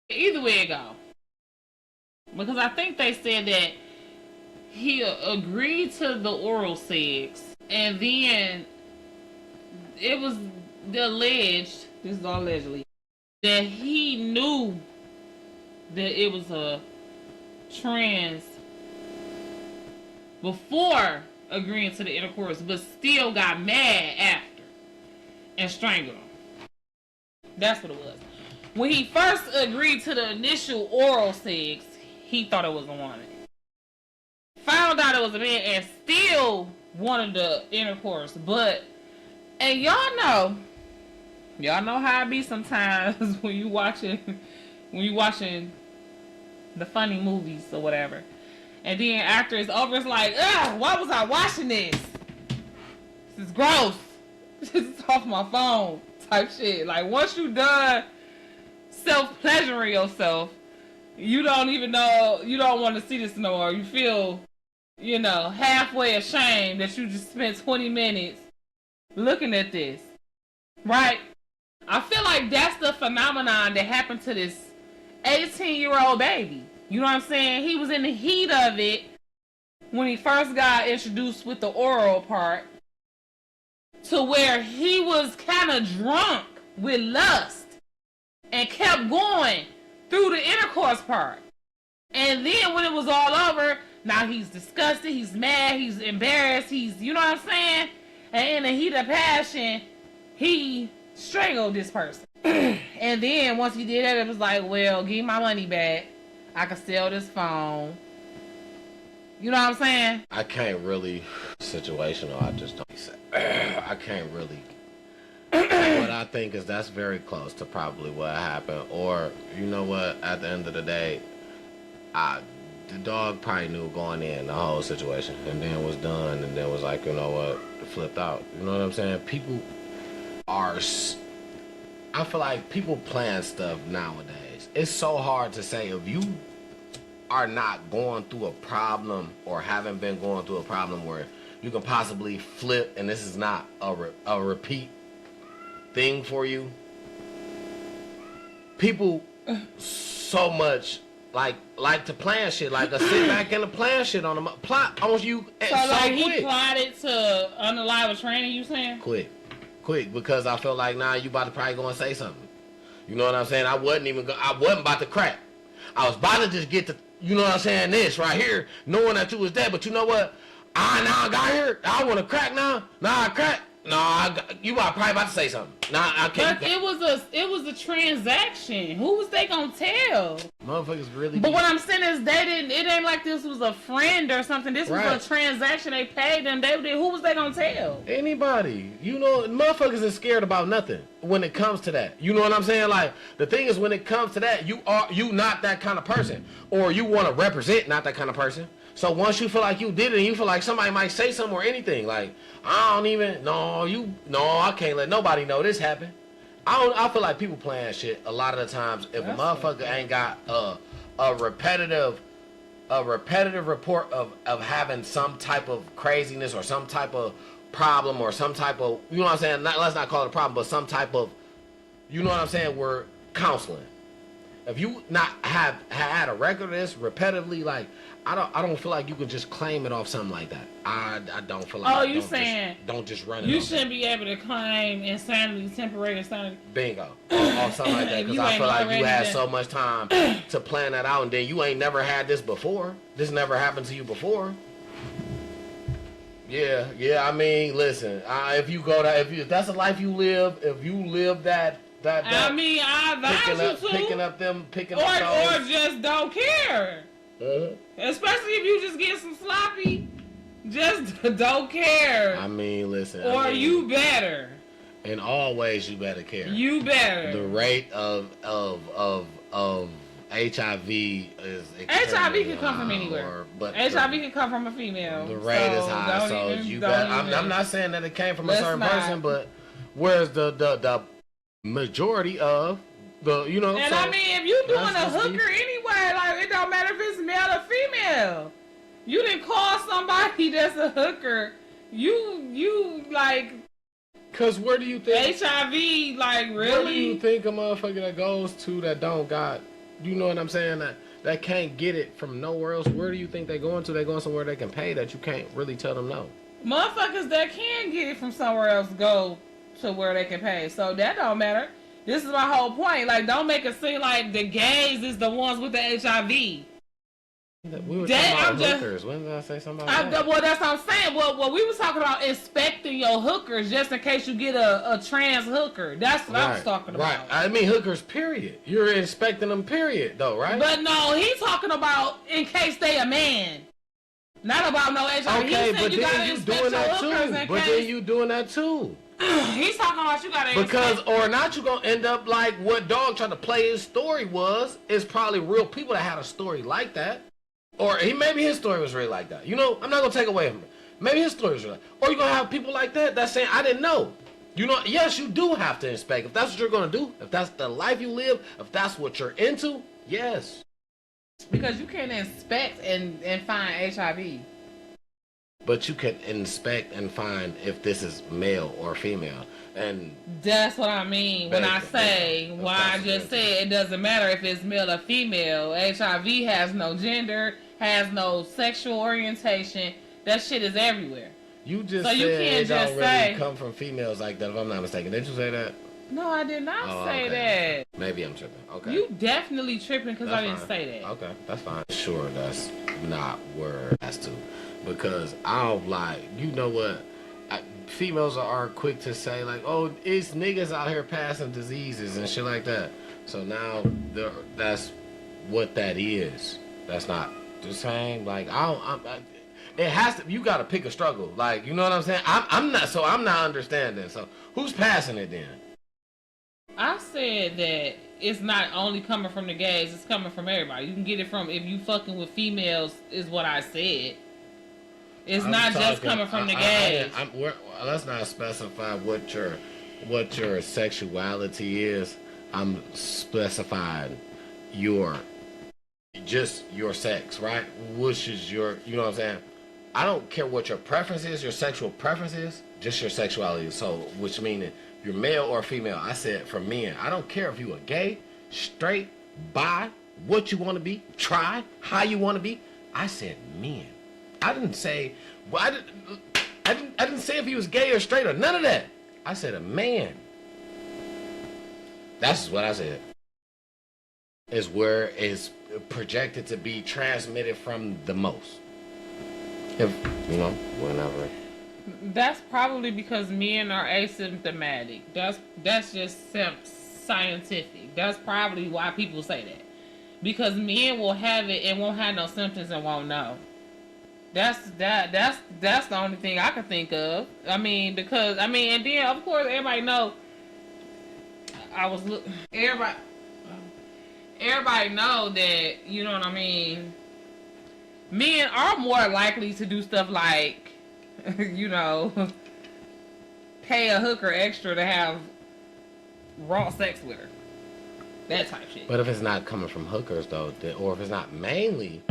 either way it go? Because I think they said that he agreed to the oral sex, and then it was alleged, this is all allegedly, that he knew that it was a trans before agreeing to the intercourse, but still got mad after and strangled him. That's what it was. When he first agreed to the initial oral sex, he thought it was a woman. Found out it was a man and still wanted the intercourse. But, and y'all know how it be sometimes when you watching the funny movies or whatever. And then after it's over, it's like, ugh, why was I watching this? This is gross. This is off my phone type shit. Like, once you done self-pleasuring yourself, you don't even know, you don't want to see this no more. You feel, halfway ashamed that you just spent 20 minutes looking at this. Right? I feel like that's the phenomenon that happened to this 18-year-old baby. You know what I'm saying? He was in the heat of it when he first got introduced with the oral part, to where he was kind of drunk with lust and kept going through the intercourse part. And then when it was all over, now he's disgusted, he's mad, he's embarrassed, he's, you know what I'm saying? And in the heat of passion, he strangled this person. And then once he did that, it was like, well, give me my money back. I can sell this phone. You know what I'm saying? I can't really situational. I just don't say. I can't really. What I think is that's very close to probably what happened. Or you know what? At the end of the day, the dog probably knew going in the whole situation, and then was done, and then was like, you know what, flipped out. You know what I'm saying? People are. I feel like people plan stuff nowadays. It's so hard to say if you are not going through a problem or haven't been going through a problem where you can possibly flip, and this is not a repeat thing for you. People so much like to plan shit, like a sit back and a plan shit on them plot on you. So like he plotted to unalive a trainer, you saying? Quick, because I feel like now you about to probably go and say something. You know what I'm saying? I wasn't about to crack. I was about to just get to, you know what I'm saying, this right here, knowing that you was dead. But you know what? I got here. I want to crack now. Now I crack. You are probably about to say something. Nah, I can't. But it was a transaction. Who was they gonna tell? Motherfuckers really. But what I'm saying is they didn't. It ain't like this was a friend or something. This was a transaction. They paid them. Who was they gonna tell? Anybody. You know, motherfuckers is scared about nothing when it comes to that. You know what I'm saying? Like the thing is, when it comes to that, you not that kind of person, or you want to represent not that kind of person. So once you feel like you did it, and you feel like somebody might say something or anything, like I can't let nobody know this happened. I feel like people playing shit a lot of the times. If a motherfucker ain't got a repetitive report of having some type of craziness or some type of problem or some type of, you know what I'm saying? Let's not call it a problem, but some type of, you know what I'm saying? We're counseling. If you not have had a record of this repetitively, like I don't feel like you can just claim it off something like that. I don't feel like. Oh, you saying don't just run it. You shouldn't be able to claim insanity, temporary insanity. Bingo, or something like that. Because I feel like you had so much time to plan that out, and then you ain't never had this before. This never happened to you before. Yeah. I mean, listen. If that's a life you live, if you live that. I mean, I advise you to picking up those. Or just don't care. Especially if you just get some sloppy, just don't care. I mean, listen. Or you better. In all ways, you better care. You better. The rate of HIV is HIV can come from anywhere. But HIV can come from a female. The rate is high, so you better. I'm not saying that it came from a certain person, but where's the majority of the, you know. And so, I mean, if you doing a hooker anyway, like it don't matter if it's male or female. You didn't call somebody that's a hooker. You like. Cause where do you think HIV? Like really? Where do you think a motherfucker that goes to that don't got? You know what I'm saying? That can't get it from nowhere else. Where do you think they going to? They going somewhere they can pay that you can't really tell them no. Motherfuckers that can get it from somewhere else go to where they can pay. So that don't matter. This is my whole point. Like, don't make it seem like the gays is the ones with the HIV. We were talking about hookers. When did I say something about that? Well, that's what I'm saying. Well, we was talking about inspecting your hookers just in case you get a trans hooker. That's what I was talking about. Right. I mean hookers, period. You're inspecting them, period, though, right? But no, he's talking about in case they a man. Not about no HIV. Okay, but then you doing that too. But then you doing that too. He's talking about you gotta because or not you gonna end up like what Dog tried to play his story was. It's probably real people that had a story like that. Or maybe his story was really like that. You know, I'm not gonna take away from it. Maybe his story was really like that. Or you're gonna have people like that that's saying, I didn't know. You know, yes, you do have to inspect. If that's what you're gonna do, if that's the life you live, if that's what you're into, yes. Because you can inspect and find HIV. But you can inspect and find if this is male or female. And that's what I mean when I say why I just said it doesn't matter if it's male or female. HIV has no gender, has no sexual orientation. That shit is everywhere. You just so said you can't it just don't really come from females like that, if I'm not mistaken. Did you say that? No, I did not say that. Maybe I'm tripping. Okay. You definitely tripping because I didn't say that. Okay, that's fine. Sure, that's not where it has to. Because I'm like, you know what? Females are quick to say like, oh, it's niggas out here passing diseases and shit like that. So now that's what that is. That's not the same. Like it has to. You got to pick a struggle. Like, you know what I'm saying? I'm not. So I'm not understanding. So who's passing it then? I said that it's not only coming from the gays, it's coming from everybody. You can get it from if you fucking with females, is what I said. It's not just coming from the gays. Let's not specify what your sexuality is. I'm specifying your sex, right? Which is your, you know what I'm saying? I don't care what your preference is, your sexual preference is, just your sexuality. So, which meaning you're male or female. I said for men, I don't care if you are gay, straight, bi, what you want to be, try, how you want to be. I said men. I didn't say, well, I didn't say if he was gay or straight or none of that. I said a man. That's what I said. Is where it's projected to be transmitted from the most. If, you know, whenever. That's probably because men are asymptomatic. That's just scientific. That's probably why people say that. Because men will have it and won't have no symptoms and won't know. That's the only thing I can think of. I mean, because and then of course everybody know. Everybody know that, you know what I mean. Men are more likely to do stuff like, you know, pay a hooker extra to have raw sex with her. That type shit. But if it's not coming from hookers though, or if it's not mainly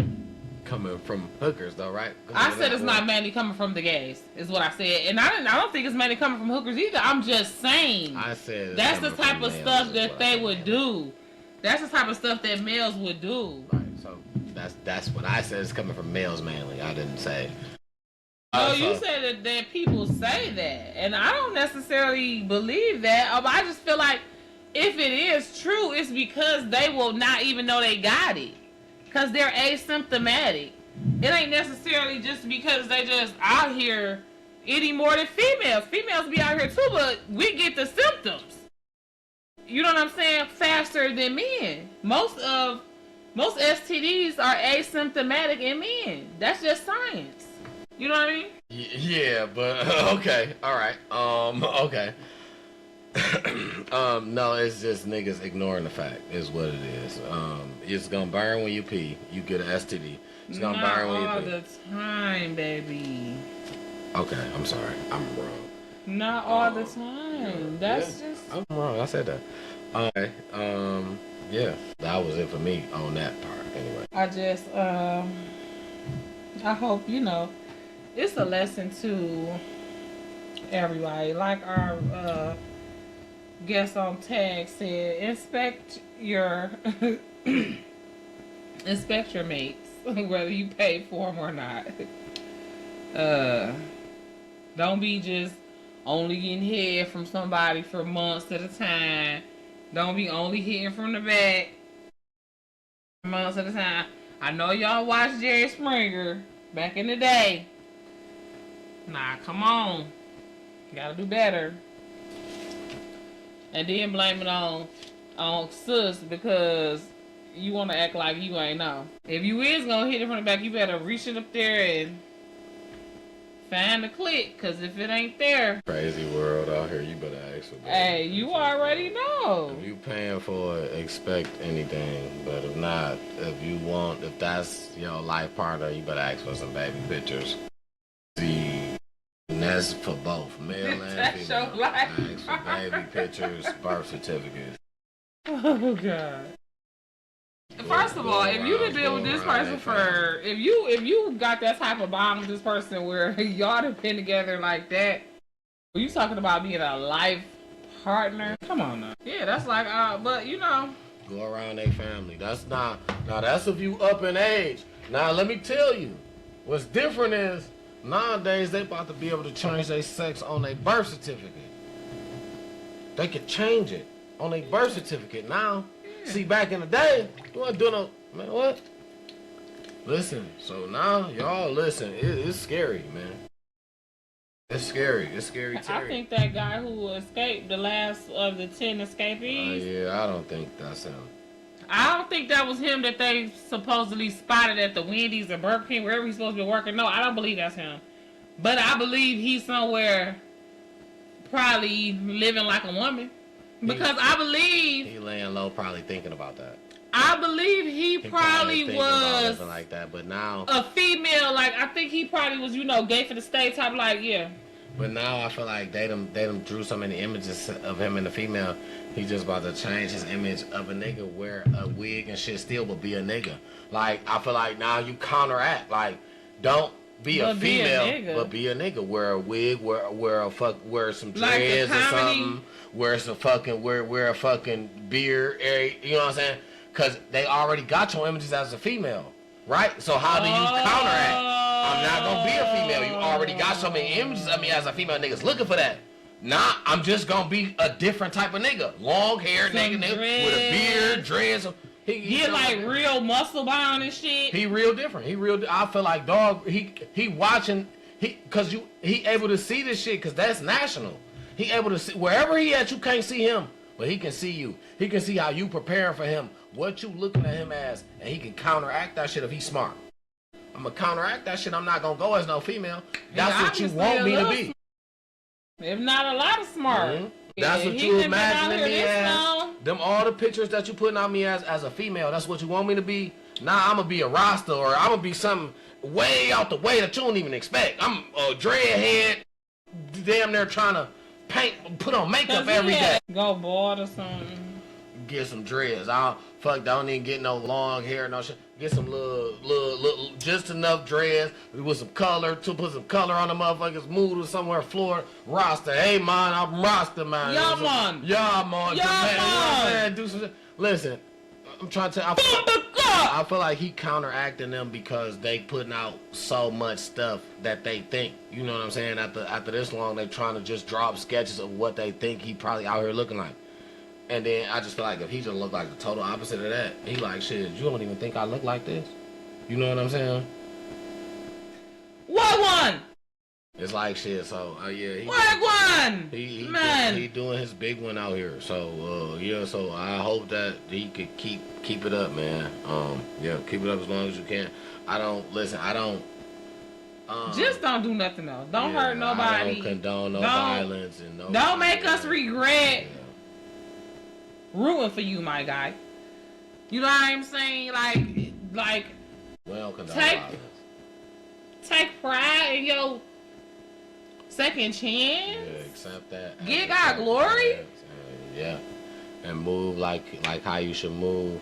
coming from hookers though, right? I said it's not mainly coming from the gays, is what I said. And I don't think it's mainly coming from hookers either. I'm just saying. I said that's the type of stuff that they would do. That's the type of stuff that males would do. Right, so that's what I said. It's coming from males mainly. I didn't say. No, you said that people say that, and I don't necessarily believe that. I just feel like if it is true, it's because they will not even know they got it, because they're asymptomatic. It ain't necessarily just because they just out here any more than females. Females be out here too, but we get the symptoms. You know what I'm saying? Faster than men. Most STDs are asymptomatic in men. That's just science. You know what I mean? Yeah, but okay, all right. Okay. No, it's just niggas ignoring the fact is what it is. It's gonna burn when you pee. You get an STD. It's gonna burn when you pee. Not all the time, baby. Okay, I'm sorry. I'm wrong. Not all the time. That's just. I'm wrong. I said that. Okay. Yeah, that was it for me on that part. Anyway. I just I hope you know it's a lesson to everybody. Like our guest on tag said, inspect your mates, whether you pay for them or not. Don't be just only getting head from somebody for months at a time. Don't be only hitting from the back months at a time. I know y'all watched Jerry Springer back in the day. Nah, come on. You gotta do better. And then blame it on sis because you want to act like you ain't know. If you is gonna hit it from the back, you better reach it up there and find the click, because if it ain't there... Crazy world out here, you better ask for that. Hey, you already know. If you paying for it, expect anything. But if not, if that's your life partner, you better ask for some baby pictures. See, and that's for both, male and female. Your life. Ask for baby pictures, birth certificates. Oh, God. First of all, if you done been with this person for, if you got that type of bond with this person where y'all done been together like that, are you talking about being a life partner? Come on now. Yeah, that's like, but you know. Go around their family. That's not, now that's if you up in age. Now let me tell you, what's different is, nowadays they about to be able to change their sex on their birth certificate. They could change it on their birth certificate now. See, back in the day, you wasn't doing no, man, what? Listen, so now, y'all listen, it's scary, man. It's scary. It's scary, Terry. I think that guy who escaped, the last of the 10 escapees. Yeah, I don't think that's him. I don't think that was him that they supposedly spotted at the Wendy's or Burger King, wherever he's supposed to be working. No, I don't believe that's him. But I believe he's somewhere probably living like a woman. Because I believe... He laying low probably thinking about that. I believe he probably was like that, but now... a female, like, I think he probably was, gay for the state type, like, yeah. But now I feel like they done drew so many images of him and the female. He's just about to change his image of a nigga, wear a wig and shit still, but be a nigga. Like, I feel like now you counteract. Like, don't be a female, but be a nigga. Wear a wig, wear some dreads or something. Wear a fucking beard. You know what I'm saying? Because they already got your images as a female, right? So how do you counteract? I'm not gonna be a female. You already got so many images of me as a female. Niggas looking for that. Nah, I'm just gonna be a different type of nigga. Long hair nigga with a beard, dreads. He like real muscle bound and shit. He real different. I feel like dog. He watching. He able to see this shit because that's national. He able to see wherever he at. You can't see him, but he can see you. He can see how you preparing for him, what you looking at him as, and he can counteract that shit if he's smart. I'm gonna counteract that shit. I'm not gonna go as no female. That's what you want me to be. If not a lot of smart. Mm-hmm. That's what you imagining me as. Them all the pictures that you putting on me as a female. That's what you want me to be. Nah, I'm gonna be a Rasta or I'm gonna be something way out the way that you don't even expect. I'm a dreadhead, damn near trying to put on makeup every day. Go bald or something. Get some dreads. Don't even get no long hair, no shit. Get some little, just enough dreads with some color to put some color on the motherfuckers. Move to somewhere, Florida, Rasta. Hey man, I'm Rasta man. Yeah man. Yeah man. Yeah man. Do some. Listen, I'm trying to. I feel like he counteracting them because they putting out so much stuff that they think. You know what I'm saying? After this long, they trying to just drop sketches of what they think he probably out here looking like. And then I just feel like if he just look like the total opposite of that, he like, shit, you don't even think I look like this? You know what I'm saying? What one? It's like shit, so, yeah. What one? He doing his big one out here. So, yeah, so I hope that he could keep it up, man. Yeah, keep it up as long as you can. Just don't do nothing else. Don't hurt nobody. I don't condone no violence and no. Don't make us regret rooting for you, my guy. You know what I'm saying? Like. Well, take pride in your second chance. Yeah, accept that. Give God glory. Yeah, and move like how you should move.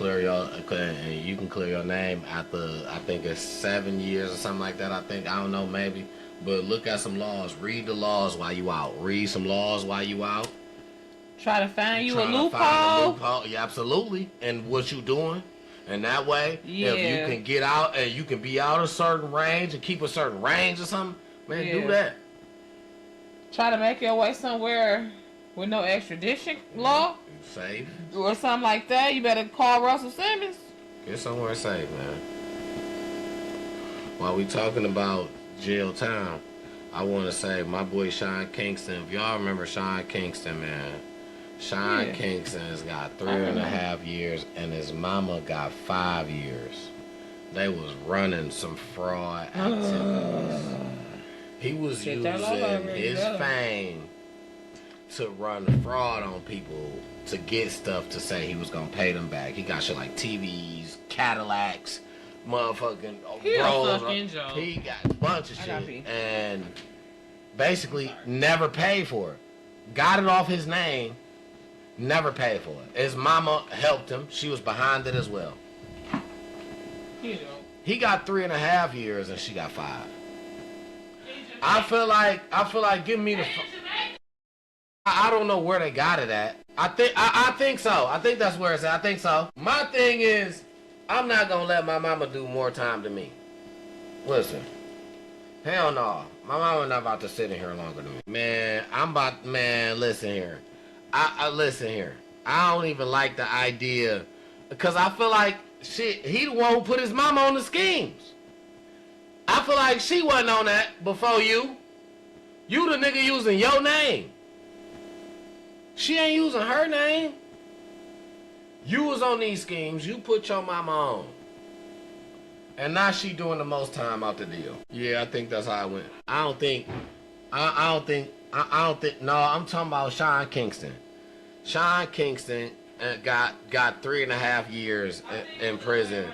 And you can clear your name after I think it's 7 years or something like that. I don't know, maybe. But look at some laws. Read the laws while you out. Read some laws while you out. Try to find you a loophole. Yeah, absolutely. And what you doing. And that way, if you can get out and you can be out a certain range and keep a certain range or something, man, do that. Try to make your way somewhere with no extradition law. Safe. Or something like that. You better call Russell Simmons. Get somewhere safe, man. While we talking about jail time, I want to say my boy Sean Kinston. If y'all remember Sean Kinston, man. Sean Kinston's got 3.5 years and his mama got 5 years. They was running some fraud activities. He was using his fame to run fraud on people to get stuff to say he was gonna pay them back. He got shit like TVs, Cadillacs, motherfucking Rolls. He got a bunch of shit and basically never paid for it. Got it off his name. Never paid for it. His mama helped him. She was behind it as well. He got 3.5 years and she got 5. I feel like give me the. I don't know where they got it at. I think so. I think that's where it's at. I think so. My thing is, I'm not gonna let my mama do more time than me. Listen, hell no. My mama not about to sit in here longer than me. Man, listen here. I listen here. I don't even like the idea because I feel like shit. He the one who put his mama on the schemes. I feel like she wasn't on that before you. You the nigga using your name. She ain't using her name. You was on these schemes. You put your mama on. And now she doing the most time out the deal. Yeah, I think that's how it went. I don't think, no, I'm talking about Sean Kinston. Sean Kinston got 3.5 years in prison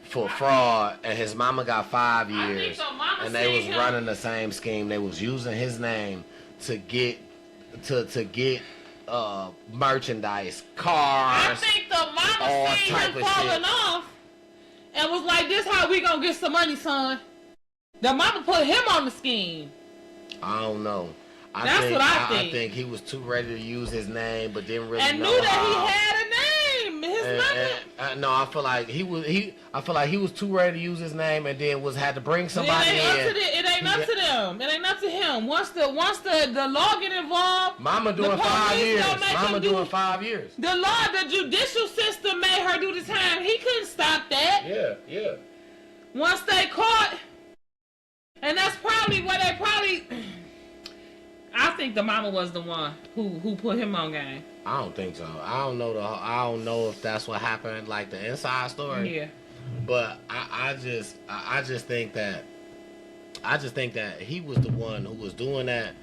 for fraud, and his mama got 5 years. And they was running the same scheme. They was using his name to get merchandise, cars. I think the mama seen him falling off and was like, "This how we gonna get some money, son." The mama put him on the scheme. I don't know. I think he was too ready to use his name, but didn't really and know knew that how. he had a name. His mother. No, I feel like he was too ready to use his name, and then had to bring somebody in. It ain't up to them. It ain't up to him. Once the law get involved, Mama doing 5 years. Mama doing 5 years. The judicial system made her do the time. He couldn't stop that. Yeah. Once they caught, and that's probably where they probably. I think the mama was the one who put him on game. I don't think so. I don't know if that's what happened, like the inside story. Yeah. But I just think that he was the one who was doing that,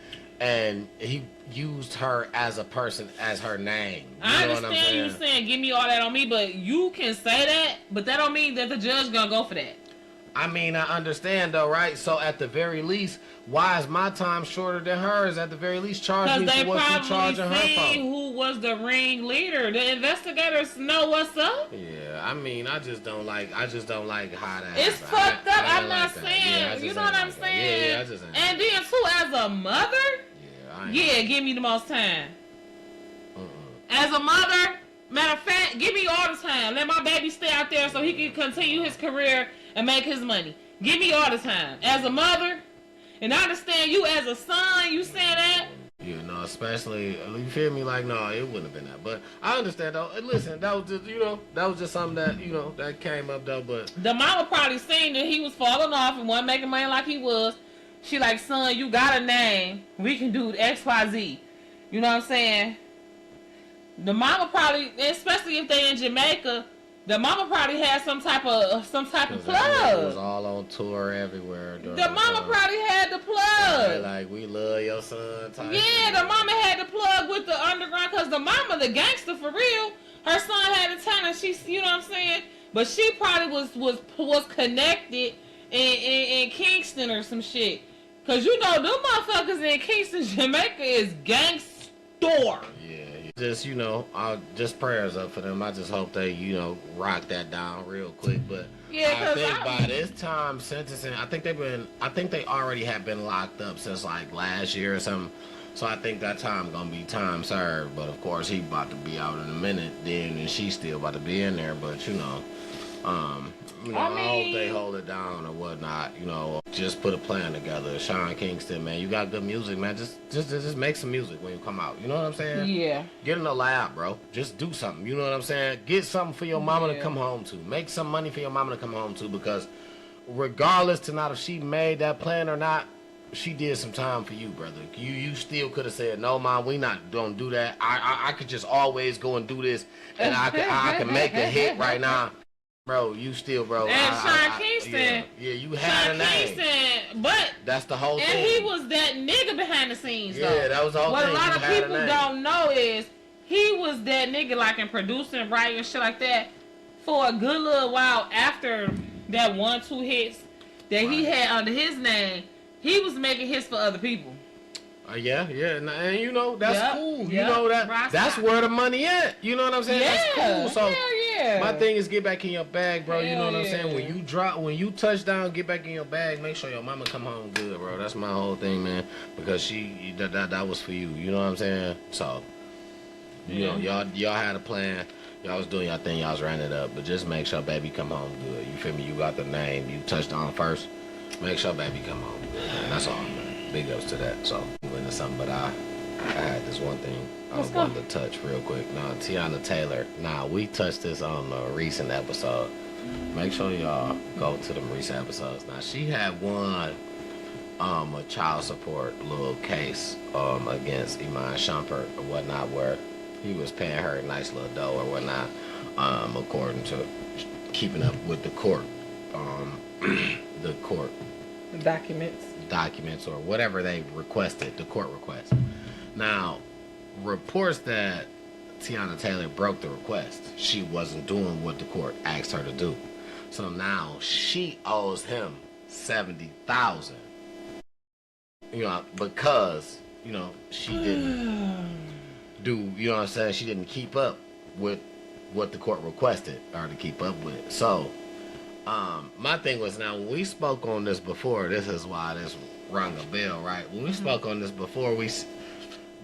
and he used her as a person, as her name. I understand you saying give me all that on me, but you can say that, but that don't mean that the judge gonna go for that. I mean, I understand though, right? So at the very least, why is my time shorter than hers? At the very least, charge me for what you charging her for. Because they probably who was the ringleader. The investigators know what's up. Yeah, I mean, I just don't like how that. It's fucked up. I'm not saying. You know what I'm saying? Yeah, I just ain't. And then too, as a mother, give me the most time. As a mother, matter of fact, give me all the time. Let my baby stay out there so he can continue his career and make his money. Give me all the time. As a mother, and I understand you as a son, you saying that. You know, especially, you feel me? Like, no, it wouldn't have been that. But I understand though. And listen, that was just something that, that came up though. But the mama probably seen that he was falling off and wasn't making money like he was. She like, son, you got a name. We can do X, Y, Z. You know what I'm saying? The mama probably, especially if they in Jamaica, the mama probably had some type of plug. It was all on tour everywhere. The mama probably had the plug. Like, we love your son. Yeah, the mama had the plug with the underground, cause the mama, the gangster for real. Her son had a talent. She, you know what I'm saying? But she probably was connected in Kingston or some shit. Cause them motherfuckers in Kingston, Jamaica is gangster. Just, just prayers up for them. I just hope they, rock that down real quick. But I think by this time sentencing, I think they already have been locked up since like last year or something. So I think that time gonna be time served. But of course he about to be out in a minute then, and she's still about to be in there. But I hope they hold it down or whatnot. Just put a plan together. Sean Kinston, man, you got good music, man. Just make some music when you come out. You know what I'm saying? Yeah. Get in the lab, bro. Just do something. You know what I'm saying? Get something for your mama to come home to. Make some money for your mama to come home to, because regardless to not if she made that plan or not, she did some time for you, brother. You still could have said, no, mom, we not gonna do that. I could just always go and do this, and I can make a hit right now. Bro, you still, bro. And Sean Kinston. Yeah, you had a name. Kinston, but that's the whole thing. And he was that nigga behind the scenes, though. Yeah, that was the whole thing. What a lot of people don't know is he was that nigga, like, in producing, writing, and shit like that for a good little while after that 1-2 hits that he had under his name. He was making hits for other people. Yeah, and that's cool. Yep. That's where the money at. You know what I'm saying? Yeah, that's cool. So yeah. My thing is get back in your bag, bro. You know what I'm saying? When you touch down, get back in your bag. Make sure your mama come home good, bro. That's my whole thing, man. Because that was for you. You know what I'm saying? So, y'all had a plan. Y'all was doing your thing. Y'all was running it up. But just make sure baby come home good. You feel me? You got the name. You touched on first. Make sure baby come home good. That's all. Big ups to that. So, into something, but I had this one thing I wanted to touch real quick. Now, Tiana Taylor. Now, we touched this on a recent episode. Make sure y'all go to them recent episodes. Now, she had won a child support little case against Iman Shumpert or whatnot, where he was paying her a nice little dough or whatnot. according to keeping up with the court, the court documents or whatever they requested, the court request. Now, reports that Tiana Taylor broke the request. She wasn't doing what the court asked her to do. So now she owes him $70,000. Because, she didn't do, what I'm saying? She didn't keep up with what the court requested her to keep up with. So, my thing was, now, when we spoke on this before, this is why this rung a bell, right? When we spoke on this before,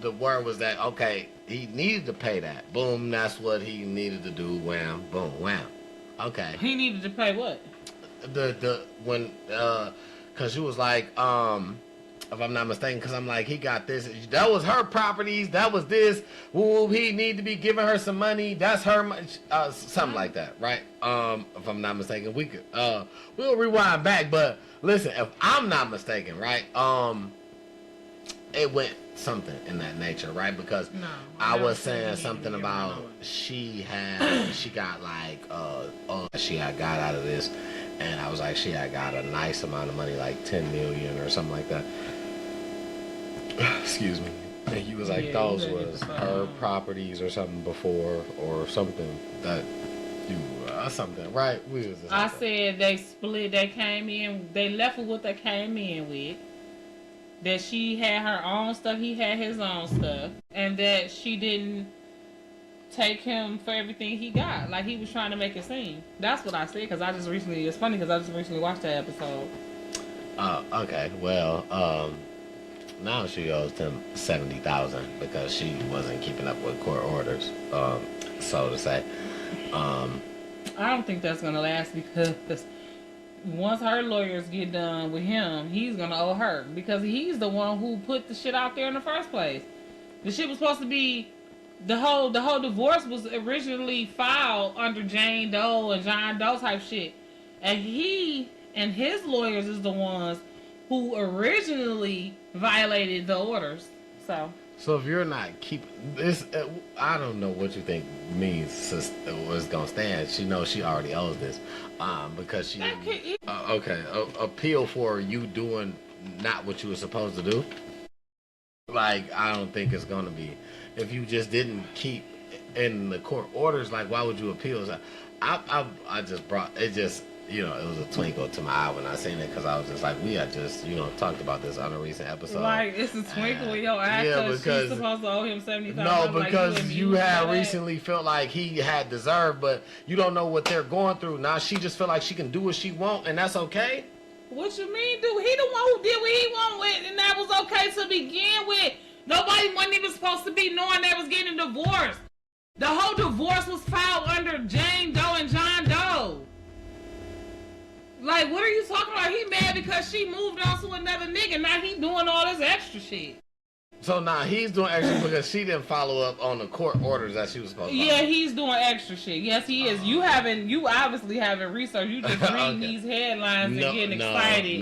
the word was that, okay, he needed to pay that. Boom, that's what he needed to do. Wham, boom, wham. Okay. He needed to pay what? Cause she was like, if I'm not mistaken, cause I'm like, he got this. That was her properties. That was this. Woo, he need to be giving her some money. That's her, something like that, right? If I'm not mistaken, we'll rewind back. But listen, if I'm not mistaken, right? It went something in that nature, right? Because I was saying something about she got like she had got out of this, and I was like, she had got a nice amount of money, like 10 million or something like that. Excuse me. And he was like, those was her properties or something before, or something that something, right? I said they split. They came in. They left with what they came in with. That she had her own stuff, he had his own stuff, and that she didn't take him for everything he got. Like, he was trying to make it seem. That's what I said, because it's funny because I just recently watched that episode. Okay, well, now she owes him $70,000 because she wasn't keeping up with court orders, so to say. I don't think that's going to last because once her lawyers get done with him, he's gonna owe her because he's the one who put the shit out there in the first place. The shit was supposed to be the whole divorce was originally filed under Jane Doe and John Doe type shit, and he and his lawyers is the ones who originally violated the orders. So if you're not keeping this, I don't know what you think means was gonna stand. She knows she already owes this, because she appeal for you doing not what you were supposed to do. Like, I don't think it's gonna be if you just didn't keep in the court orders. Like, why would you appeal? I just brought it. Just it was a twinkle to my eye when I seen it because I was just like, we had just talked about this on a recent episode. Like, it's a twinkle in your eye because she's supposed to owe him $70,000. No, because you had recently felt like he had deserved, but you don't know what they're going through. Now she just feel like she can do what she want, and that's okay. What you mean, dude? He the one who did what he want with, and that was okay to begin with. Nobody wasn't even supposed to be knowing they was getting divorced. The whole divorce was filed under Jane Doe and John Doe. Like, what are you talking about? He mad because she moved on to another nigga. Now he doing all this extra shit. So now he's doing extra because she didn't follow up on the court orders that she was supposed to follow. Yeah, he's doing extra shit. Yes, he is. You obviously haven't researched. You just reading these headlines and getting excited.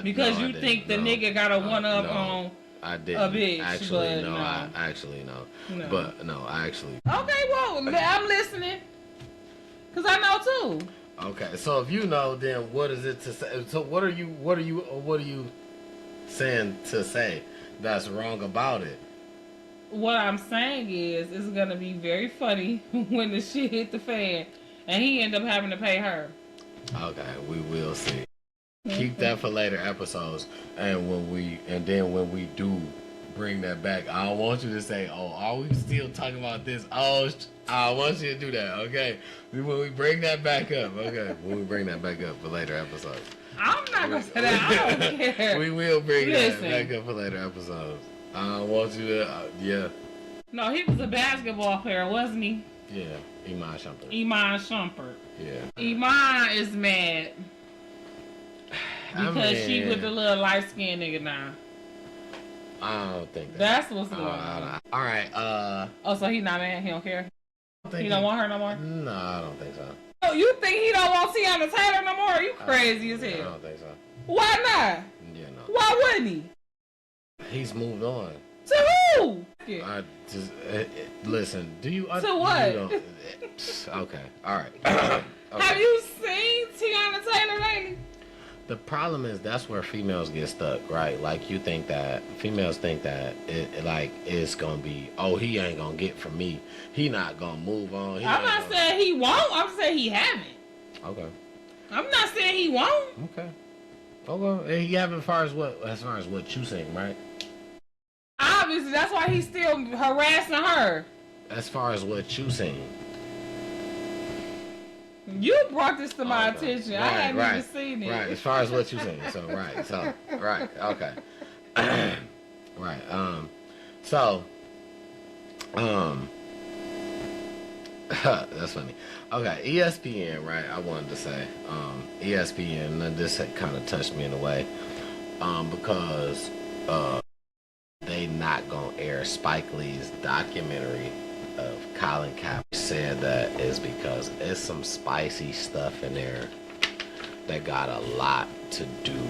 Because you think the nigga got a one-up on I didn't. A bitch. Actually, no. I actually no. But no, I actually. Okay, well, I'm listening. Because I know too. Okay, so if you know, then what is it to say? So what are you saying to say that's wrong about it? What I'm saying is, it's gonna be very funny when the shit hit the fan, and he end up having to pay her. Okay, we will see. Keep that for later episodes, and when we do bring that back, I don't want you to say, "Oh, are we still talking about this?" I want you to do that, okay? When we bring that back up, okay? When we bring that back up for later episodes. I'm not gonna say that. I don't care. We will bring that back up for later episodes. I want you to, yeah. No, he was a basketball player, wasn't he? Yeah, Iman Shumpert. Yeah. Yeah. Iman is mad because she with the little light-skinned nigga now. I don't think that's what's going on. All right. Oh, so he not mad? He don't care? He don't want her no more? No, I don't think so. Oh, you think he don't want Tiana Taylor no more? Are you crazy as hell? I don't think so. Why not? Yeah, no. Why wouldn't he? He's moved on. To who? I just listen. Do you? To what? Okay. All right. Okay. Have you seen Tiana Taylor lately? The problem is that's where females get stuck, right? Like you think that females think that it like it's gonna be, oh, he ain't gonna get from me. He not gonna move on. I'm not saying he won't. I'm saying he haven't. Okay. I'm not saying he won't. Okay. Okay. He haven't as far as what you saying, right? Obviously, that's why he's still harassing her. As far as what you saying. You brought this to my attention. Right, I hadn't right, even seen it. Right, as far as what you saying. So, right, so, right, okay. Right, that's funny. Okay, ESPN, right, I wanted to say, ESPN, and this kind of touched me in a way, because, they not gonna air Spike Lee's documentary of Colin Kaepernick. Said that is because it's some spicy stuff in there that got a lot to do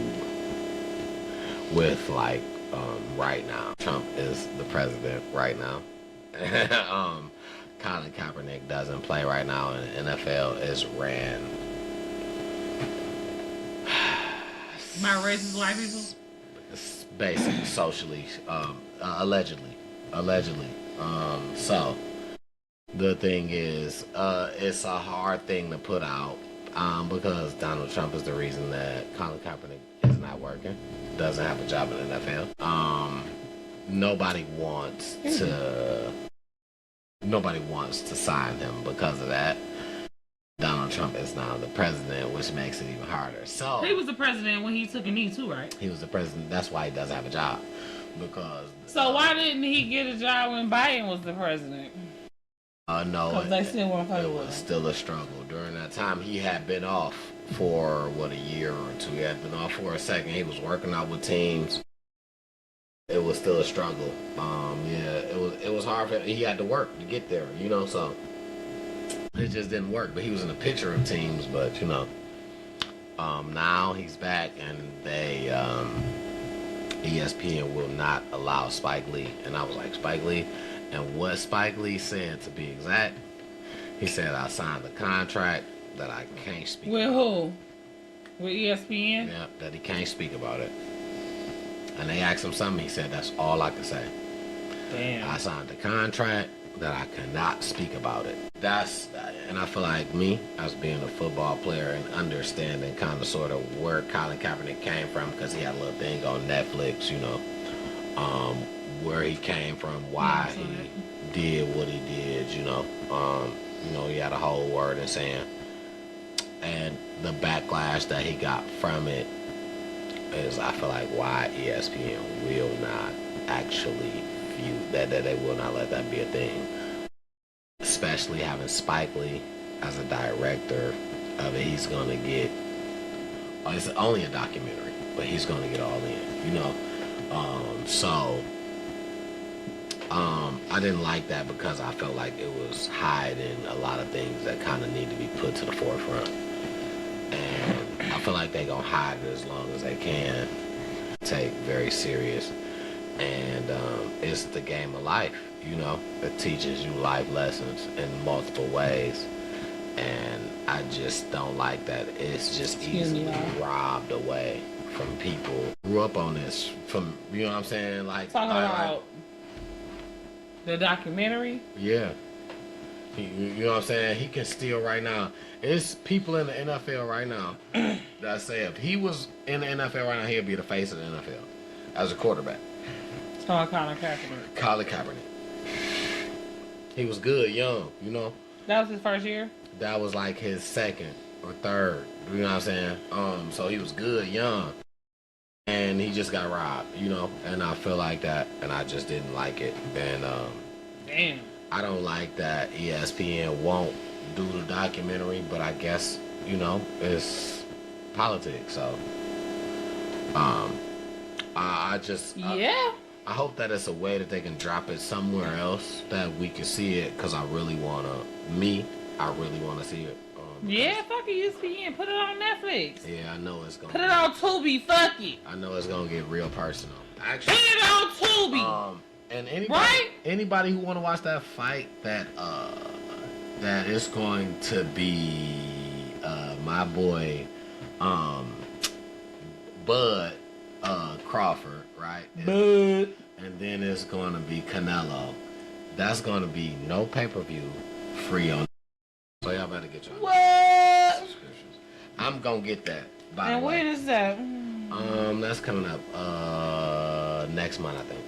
with like right now. Trump is the president right now. Colin Kaepernick doesn't play right now, and the NFL is ran My racist white people? It's basically socially, allegedly. So the thing is, it's a hard thing to put out because Donald Trump is the reason that Colin Kaepernick is not working, doesn't have a job in the NFL. Nobody wants to sign him because of that. Donald Trump is now the president, which makes it even harder. So he was the president when he took a knee too, right? He was the president. That's why he doesn't have a job. Because so why didn't he get a job when Biden was the president? No, because they still want to fight with him. It was still a struggle. During that time, he had been off for a year or two. He had been off for a second. He was working out with teams. It was still a struggle. It was hard for him. He had to work to get there, so it just didn't work. But he was in a picture of teams, but now he's back, and they ESPN will not allow Spike Lee. And I was like, Spike Lee? And what Spike Lee said, to be exact, he said, I signed a contract that I can't speak with about. Who? With ESPN? Yeah, that he can't speak about it. And they asked him something, he said, that's all I can say. Damn. I signed a contract that I cannot speak about it. And I feel like me, as being a football player and understanding kind of sort of where Colin Kaepernick came from, because he had a little thing on Netflix, where he came from, why he did what he did, he had a whole word in saying, and the backlash that he got from it is, I feel like, why ESPN will not actually view that they will not let that be a thing, especially having Spike Lee as a director of it. He's gonna get, it's only a documentary, but he's gonna get all in, I didn't like that because I felt like it was hiding a lot of things that kind of need to be put to the forefront. And I feel like they're going to hide it as long as they can. Take very serious. And it's the game of life, It teaches you life lessons in multiple ways. And I just don't like that it's just easily robbed away from people. Grew up on this from, you know what I'm saying? Like, talking about the documentary? Yeah. You know what I'm saying? He can steal right now. It's people in the NFL right now that say if he was in the NFL right now, he'd be the face of the NFL as a quarterback. Colin Kaepernick. Colin Kaepernick. He was good, young, That was his first year? That was like his second or third. You know what I'm saying? So he was good, young. And he just got robbed, and I feel like that, and I just didn't like it. And damn, I don't like that ESPN won't do the documentary, but I guess it's politics. So I hope that it's a way that they can drop it somewhere else that we can see it, because I really want to see it. Fuck ESPN. Put it on Netflix. Yeah, I know it's gonna. Put it on Tubi. Fuck it. I know it's gonna get real personal. Actually, put it on Tubi. And Right? anybody who want to watch that fight, that is going to be my boy Bud Crawford, right? Bud. And then it's going to be Canelo. That's going to be no pay-per-view, free on. So y'all better get your subscriptions. I'm going to get that, by and the way. when is that? That's coming up next month, I think.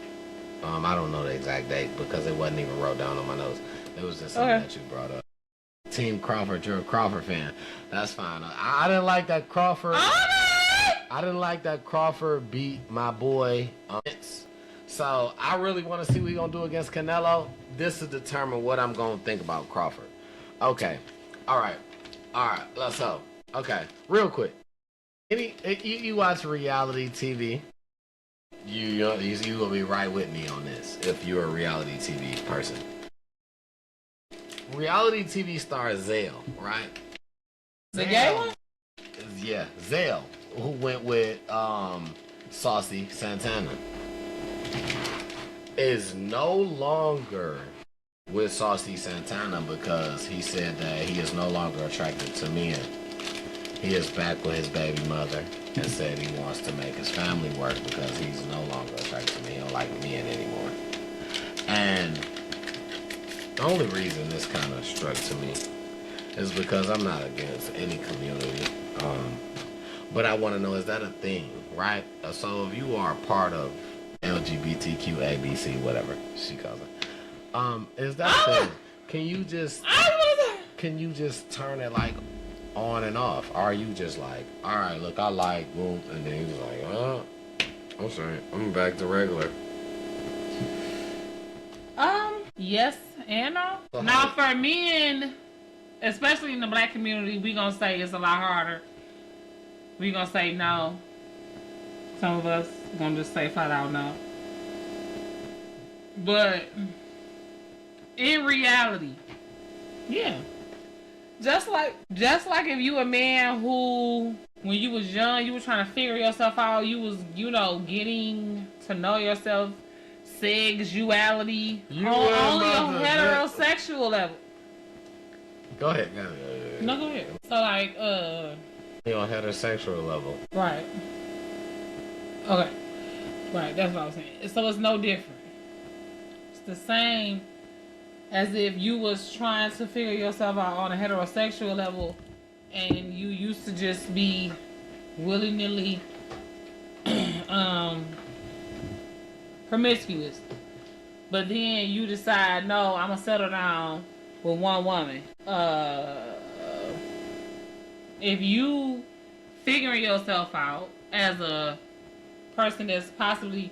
I don't know the exact date because it wasn't even wrote down on my notes. It was just something that you brought up. Team Crawford, you're a Crawford fan. That's fine. I didn't like that Crawford. I didn't like that Crawford beat my boy. So I really want to see what he's gonna do against Canelo. This will determine what I'm gonna think about Crawford. Okay. All right. Let's go. Okay. Real quick. You watch reality TV? You gonna be right with me on this if you're a reality TV person. Reality TV star Zale, right? The gay one? Yeah, Zale, who went with Saucy Santana, is no longer with Saucy Santana because he said that he is no longer attracted to men. He is back with his baby mother and said he wants to make his family work because he's no longer attracted to men. He don't like men anymore. And the only reason this kind of struck to me is because I'm not against any community. But I want to know, is that a thing, right? So if you are a part of LGBTQ, ABC, whatever she calls it, is that a thing? Can you just turn it like on and off? Are you just like, all right, look, I like boom, and then he's like, I'm sorry, I'm back to regular. Yes and no. Now for men, especially in the black community, we gonna say it's a lot harder. We gonna say no. Some of us gonna just say flat out no. But in reality, yeah. Just like if you a man who, when you was young, you was trying to figure yourself out, you was, getting to know yourself, sexuality, only a heterosexual level. Go ahead. No, go ahead. So like, on heterosexual level. Right. Okay. Right, that's what I was saying. So it's no different. It's the same as if you was trying to figure yourself out on a heterosexual level and you used to just be willy-nilly promiscuous. But then you decide, no, I'm going to settle down with one woman. If you figuring yourself out as a person that's possibly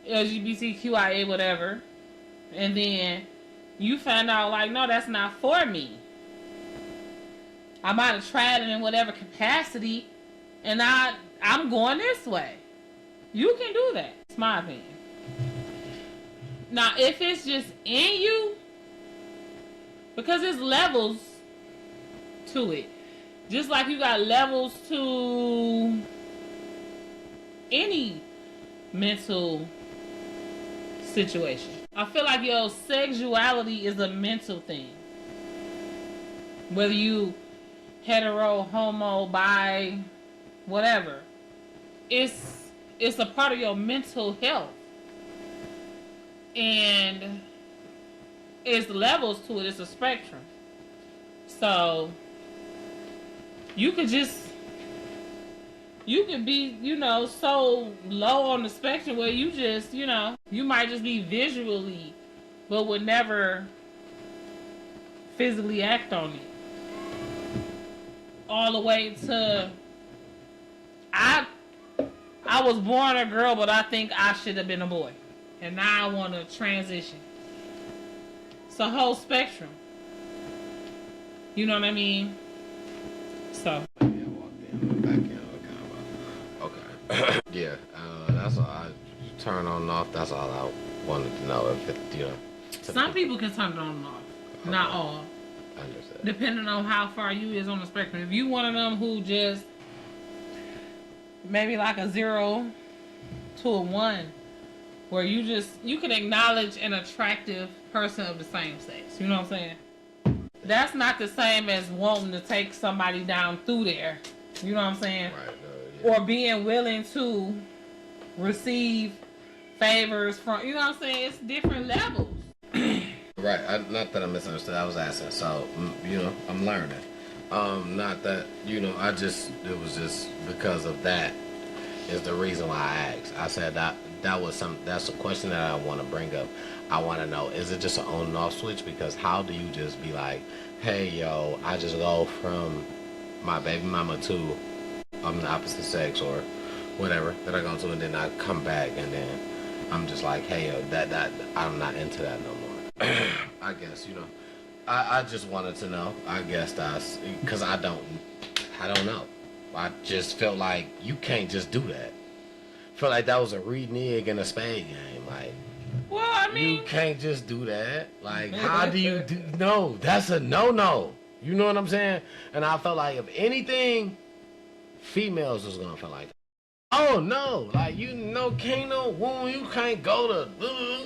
LGBTQIA, whatever, and then you find out, like, no, that's not for me. I might have tried it in whatever capacity, and I'm going this way. You can do that. It's my opinion. Now, if it's just in you, because there's levels to it. Just like you got levels to any mental situation. I feel like your sexuality is a mental thing. Whether you hetero, homo, bi, whatever. It's a part of your mental health. And it's levels to it. It's a spectrum. So you could be, so low on the spectrum where you just, you might just be visually, but would never physically act on it. All the way to, I was born a girl, but I think I should have been a boy. And now I want to transition. It's a whole spectrum. You know what I mean? So. Okay. Yeah, that's all I turn on and off. That's all I wanted to know. If it, some people can turn it on and off. Okay. Not all. I understand. Depending on how far you is on the spectrum. If you one of them who just maybe like a 0 to a 1, where you can acknowledge an attractive person of the same sex. You know what I'm saying? That's not the same as wanting to take somebody down through there. You know what I'm saying? Right. Yeah. Or being willing to receive favors from, you know what I'm saying? It's different levels. Right. Not that I misunderstood. I was asking. So, I'm learning. Not that, it was just because of that is the reason why I asked. I said that's a question that I want to bring up. I want to know, is it just an on and off switch? Because how do you just be like, hey, yo, I just go from my baby mama to I'm the opposite sex or whatever that I go to, and then I come back and then I'm just like, hey, yo, that I'm not into that no more. I guess, I just wanted to know. I guess that's because I don't know. I just felt like you can't just do that. Felt like that was a renege in a spade game. Like, well, I mean, you can't just do that. Like, how do you do? No, that's a no. You know what I'm saying? And I felt like if anything, females was gonna feel like, oh no, like can't no woman, you can't go to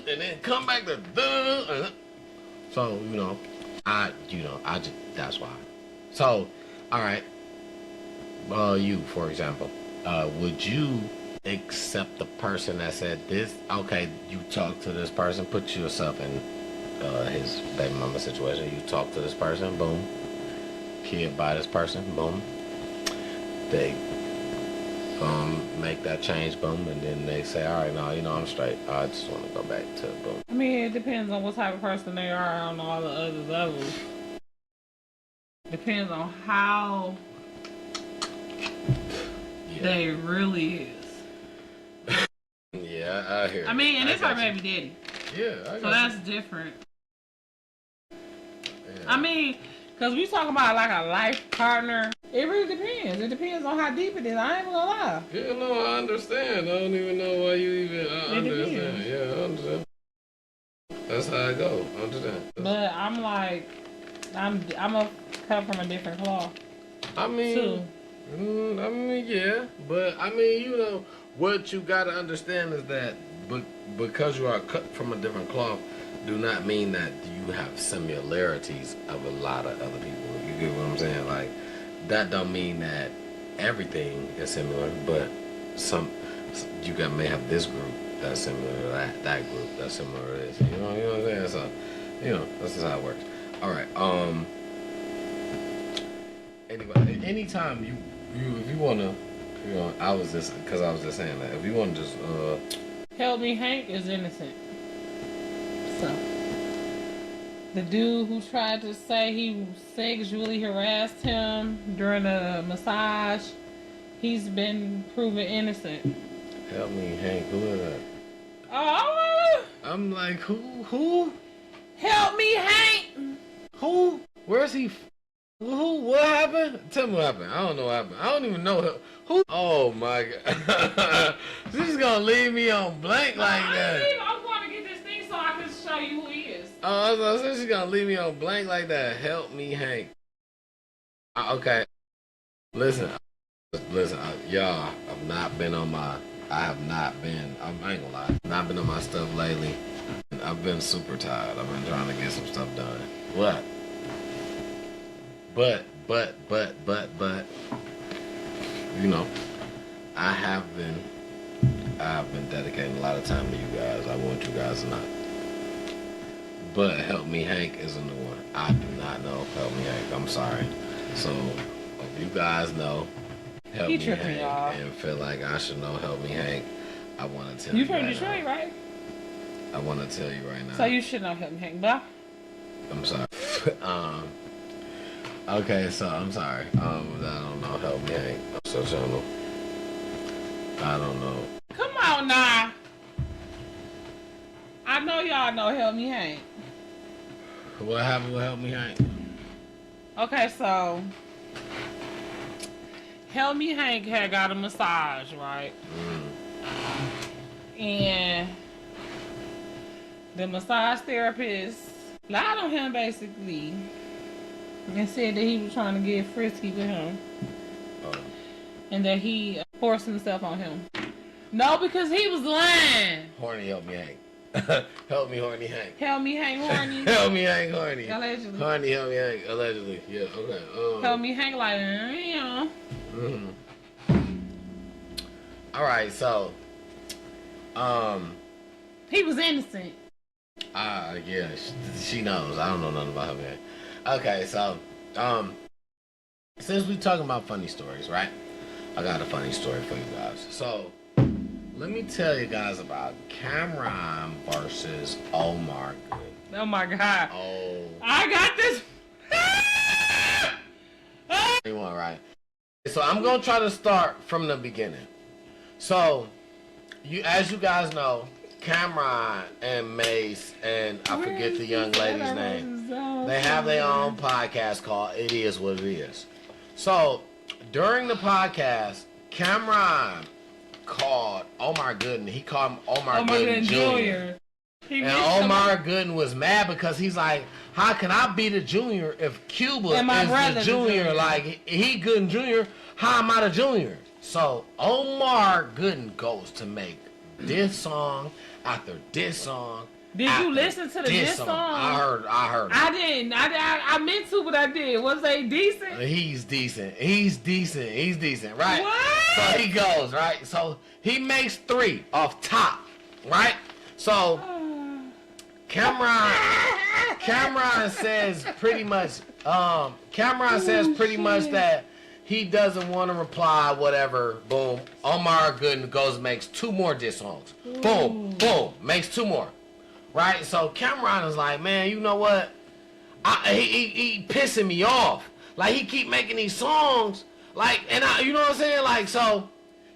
and then come back to so I just that's why. So, all right, you for example, would you accept the person that said this? Okay, you talk to this person, put yourself in his baby mama situation. You talk to this person, boom. Kid by this person, boom. They make that change, boom, and then they say, all right, no, I'm straight. I just want to go back to boom. I mean, it depends on what type of person they are on all the other levels. Depends on how they really is. Yeah, I hear. I mean, and it's our baby daddy. Yeah, so that's different. Yeah. I mean, because we talking about like a life partner. It really depends. It depends on how deep it is. I ain't gonna lie. Yeah, no, I understand. I don't even know why you even. I understand. Depends. Yeah, I understand. That's how I go. I understand. But I'm like, I'm a cut from a different cloth. I mean, yeah, but I mean, what you gotta understand is that, because you are cut from a different cloth, do not mean that you have similarities of a lot of other people. You get what I'm saying? Like, that don't mean that everything is similar, but you may have this group that's similar to that group that's similar to this. You know what I'm saying? So, this is how it works. All right. Anyway, anytime if you wanna, I was just saying that if you wanna just Help Me Hank is innocent. So the dude who tried to say he sexually harassed him during a massage, he's been proven innocent. Help Me Hank, who is that? Oh, I'm like, who? Help Me Hank. Who? Where's he? Who? What happened? Tell me what happened. I don't know what happened. I don't even know who. Oh my God! She's gonna leave me on blank like that. I'm going to get this thing so I can show you who he is. Oh, I was gonna say she's gonna leave me on blank like that. Help Me Hank. Okay. Listen, y'all. I ain't gonna lie. Not been on my stuff lately. I've been super tired. I've been trying to get some stuff done. What? But, I've been dedicating a lot of time to you guys. I want you guys to know. But Help Me Hank is a new one. I do not know Help Me Hank. I'm sorry. So, if you guys know Help Me Hank and feel like I should know Help Me Hank, I want to tell you. You from Detroit, right? I want to tell you right now. So you should know Help Me Hank, blah. I'm sorry. Okay, so I'm sorry. I don't know Help Me Hank. I'm so channel. I don't know. Come on now. I know y'all know Help Me Hank. What happened with Help Me Hank? Okay, so Help Me Hank had got a massage, right? And the massage therapist lied on him basically and said that he was trying to get frisky with him. And that he forced himself on him. No, because he was lying. Horny, help me, Hank. Help me, horny, Hank. Help me, Hank Horny. Help me, Hank, horny. Allegedly. Horny, help me, Hank. Allegedly. Yeah, okay. Help me, Hank, like, yeah. All right, so, he was innocent. yeah, she knows. I don't know nothing about her, man. Okay, so, since we talking about funny stories, right? I got a funny story for you guys. So, let me tell you guys about Cameron versus Omar Good. Oh my God. Oh. I got this. Anyone, right? So I'm gonna try to start from the beginning. So, as you guys know, Cameron and Mace and I forget the young lady's name. They have their own podcast called It Is What It Is. So during the podcast, Cameron called Omar Gooden. He called him Omar Gooden Jr. And Omar Gooden was mad because he's like, how can I be the junior if Cuba is the junior? Like, he Gooden Jr., how am I the junior? So Omar Gooden goes to make this song after this song. Did you listen to the diss song? I heard. I didn't. I meant to, but I did. Was they decent? He's decent, right? What? So he goes, right? So he makes 3 off top, right? So Cameron says pretty much that he doesn't want to reply, whatever. Boom. Omar Gooden goes and makes 2 more diss songs. Boom, boom, makes 2 more. Right? So Cameron is like, man, you know what? He pissing me off. Like, he keep making these songs. Like, and you know what I'm saying? Like, so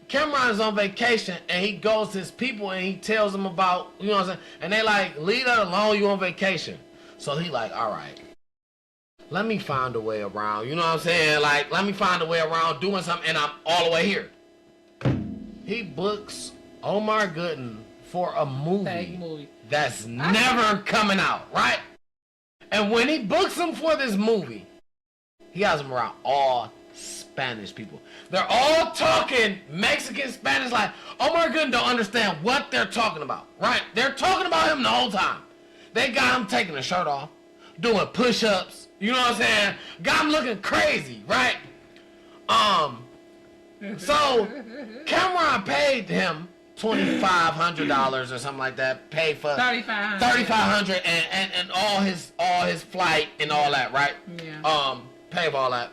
Cameron is on vacation and he goes to his people and he tells them about, you know what I'm saying? And they like, leave that alone, you on vacation. So he like, all right, let me find a way around, you know what I'm saying? Like, let me find a way around doing something and I'm all the way here. He books Omar Gooden for a movie that's never coming out, right? And when he books him for this movie, he has him around all Spanish people. They're all talking Mexican Spanish, like Omar Gooden don't understand what they're talking about, right? They're talking about him the whole time. They got him taking his shirt off, doing push-ups, you know what I'm saying? Got him looking crazy, right? So Cameron paid him $2,500 or something like that. Paid for $3,500 and all his flight and all that, right? Yeah. Paid for all that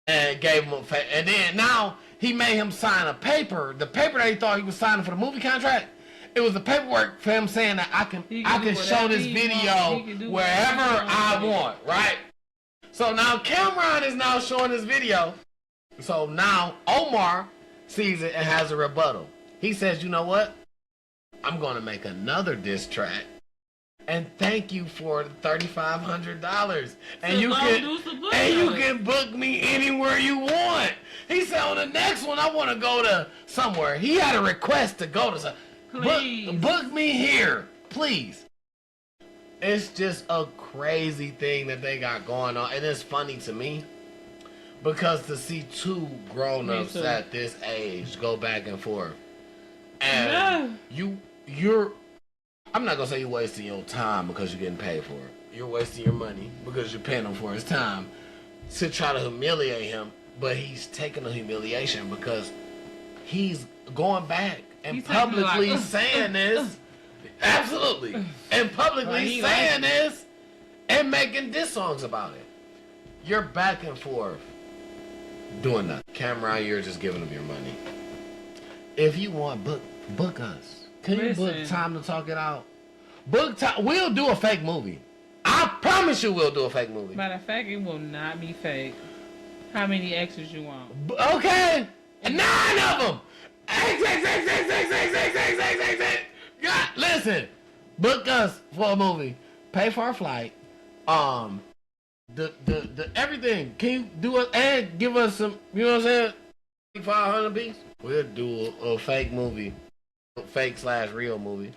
and gave him and then now he made him sign a paper. The paper that he thought he was signing for the movie contract. It was the paperwork for him saying that I can show this video wherever I want, right? So now Cameron is now showing this video. So now Omar sees it and has a rebuttal. He says, you know what? I'm going to make another diss track. And thank you for the $3,500. And you can book me anywhere you want. He said on the next one I want to go to somewhere. He had a request to go to book me here, please. It's just a crazy thing that they got going on. And it's funny to me because to see 2 grown-ups at this age go back and forth. And you're I'm not gonna say you're wasting your time because you're getting paid for it. You're wasting your money because you're paying him for his time to try to humiliate him. But he's taking the humiliation because he's going back and publicly saying this. Absolutely. And publicly saying this and making diss songs about it. You're back and forth doing nothing. Cameron, you're just giving him your money. If you want, book us. Can you book time to talk it out? Book time. We'll do a fake movie. I promise you we'll do a fake movie. Matter of fact, it will not be fake. How many extras you want? Okay. 9 of them. God, listen. Book us for a movie. Pay for our flight. The everything. Can you do it and give us some, you know what I'm saying? 500 piece. We'll do a fake movie. Fake/real movie.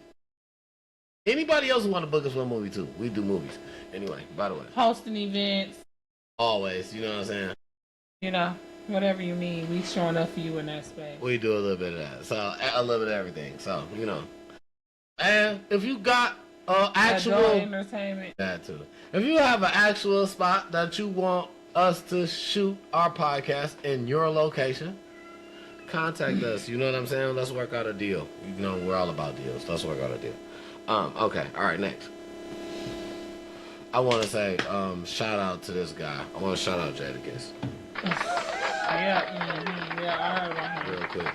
Anybody else who want to book us for a movie too? We do movies. Anyway, by the way. Hosting events. Always, you know what I'm saying? You know. Whatever you need, we showing up for you in that space. We do a little bit of that. So a little bit of everything. So, you know. And if you got actual Adult entertainment. that too. If you have an actual spot that you want us to shoot our podcast in your location, contact us. You know what I'm saying? Let's work out a deal. You know, we're all about deals. Let's work out a deal. Okay. All right, next. I want to say shout out to this guy. I want to shout out Jadakiss. Yeah, I heard about him. Real quick.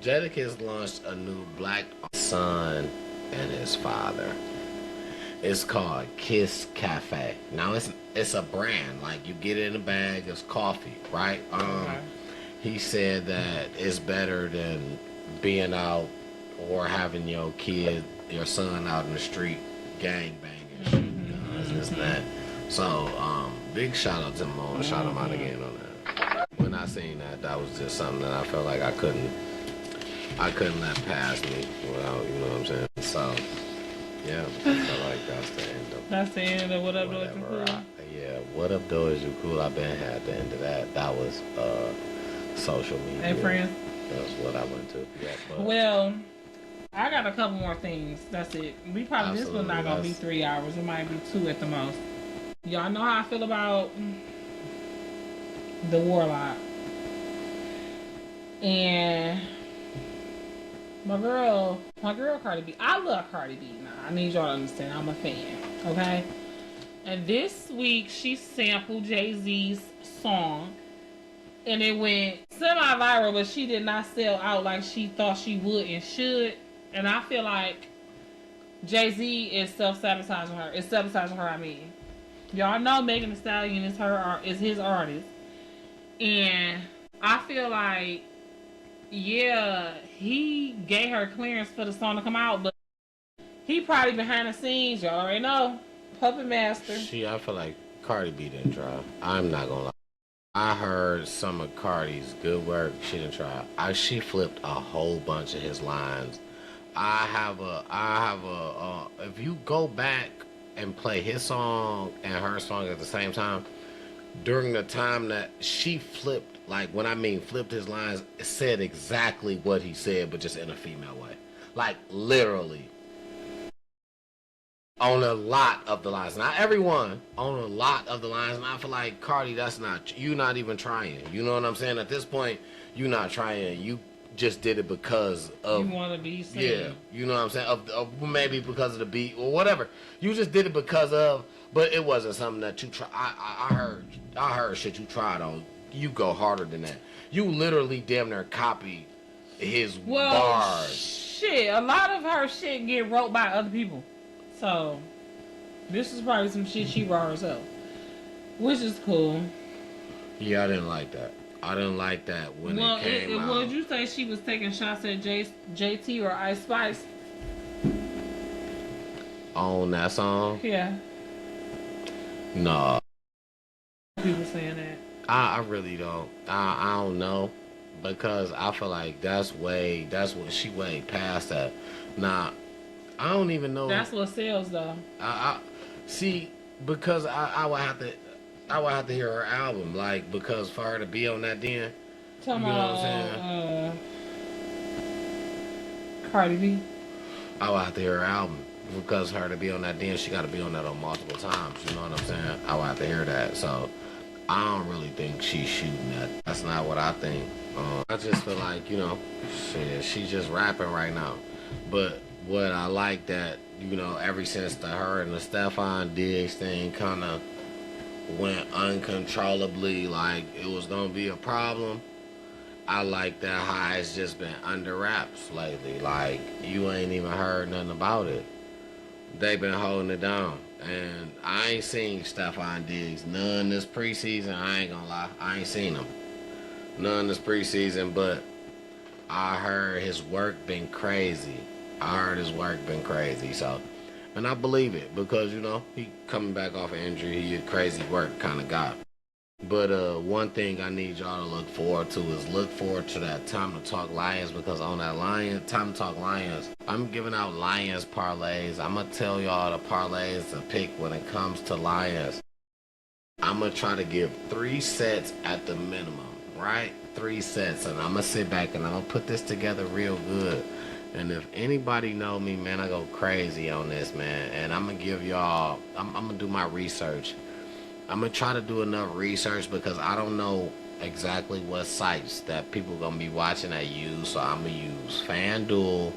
Jadakiss launched a new black son and his father. It's called Kiss Cafe. Now it's a brand. Like, you get it in a bag. It's coffee, right? Okay. He said that it's better than being out or having your son out in the street gang banging, shooting guns, this and that. So, big shout out to him. I want to shout him out again on that. When I seen that, that was just something that I felt like I couldn't let pass me without, you know what I'm saying? So, yeah, I feel like that's the end of That's the end of What Up, Though Is You Cool? Yeah, What Up, Though Is You Cool? I've been at the end of that. That was social media. Hey, friends. That's what I went to. Yeah, but Well, I got a couple more things. That's it. We probably, this one's not going to be 3 hours. It might be 2 at the most. Y'all know how I feel about the Warlock. And my girl Cardi B. I love Cardi B now. I need y'all to understand. I'm a fan. Okay? And this week, she sampled Jay-Z's song. And it went semi-viral, but she did not sell out like she thought she would and should. And I feel like Jay-Z is self-sabotaging her. It's sabotaging her, I mean. Y'all know Megan Thee Stallion is his artist. And I feel like, yeah, he gave her clearance for the song to come out, but he probably behind the scenes, y'all already know, puppet master. I feel like Cardi B didn't try. I'm not gonna lie. I heard some of Cardi's good work. She didn't try. She flipped a whole bunch of his lines. I have a if you go back and play his song and her song at the same time, during the time that she flipped, like when I mean flipped his lines, it said exactly what he said, but just in a female way. Like, literally. On a lot of the lines. Not everyone, on a lot of the lines. And I feel like, Cardi, you not even trying. You know what I'm saying? At this point, you not trying. You just did it because of... You want to be seen. Yeah, you know what I'm saying? Of maybe because of the beat or whatever. You just did it because of... But it wasn't something that you try. I heard shit you tried on. You go harder than that. You literally damn near copied his bars. Shit, a lot of her shit get wrote by other people. So, this is probably some shit she wrote herself. Which is cool. Yeah, I didn't like that. I didn't like that when it came out. Would you say she was taking shots at JT or Ice Spice? On that song? Yeah. No. People saying that. I really don't. I don't know, because I feel like that's what she way past that. Nah, I don't even know. That's what sells though. I see, because I would have to hear her album, like, because for her to be on that then. Talking you know about what I'm saying? Cardi B. I would have to hear her album. Because her to be on that then, she got to be on that on multiple times. You know what I'm saying? I would have to hear that. So I don't really think she's shooting that. That's not what I think. I just feel like, you know, shit, she's just rapping right now. But what I like that, you know, ever since her and the Stefan Diggs thing kind of went uncontrollably, like it was going to be a problem, I like that how it's just been under wraps lately. Like, you ain't even heard nothing about it. They been holding it down. And I ain't seen Stefan Diggs none this preseason. I ain't gonna lie. I ain't seen him none this preseason, but I heard his work been crazy. So, and I believe it because, you know, he coming back off an injury. He a crazy work kind of guy. But one thing I need y'all to look forward to is look forward to that Time to Talk Lions, because on that Time to Talk Lions, I'm giving out Lions parlays. I'm going to tell y'all the parlays to pick when it comes to Lions. I'm going to try to give 3 sets at the minimum, right? 3 sets. And I'm going to sit back and I'm going to put this together real good. And if anybody know me, man, I go crazy on this, man. And I'm going to give y'all, I'm going to do my research. I'm going to try to do enough research because I don't know exactly what sites that people going to be watching that use. So I'm going to use FanDuel,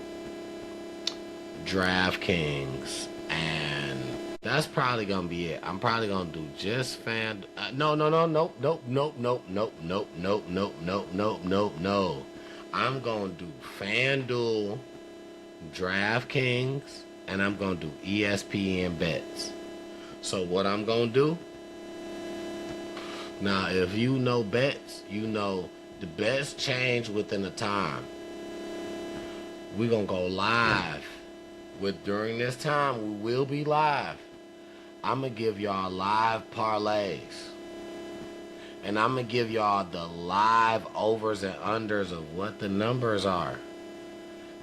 DraftKings, and that's probably going to be it. I'm probably going to do just no. I'm going to do FanDuel, DraftKings, and I'm going to do ESPN bets. So what I'm going to do, now if you know bets, you know the bets change within a time. We're going to go live. During this time, we will be live. I'm going to give y'all live parlays. And I'm going to give y'all the live overs and unders of what the numbers are.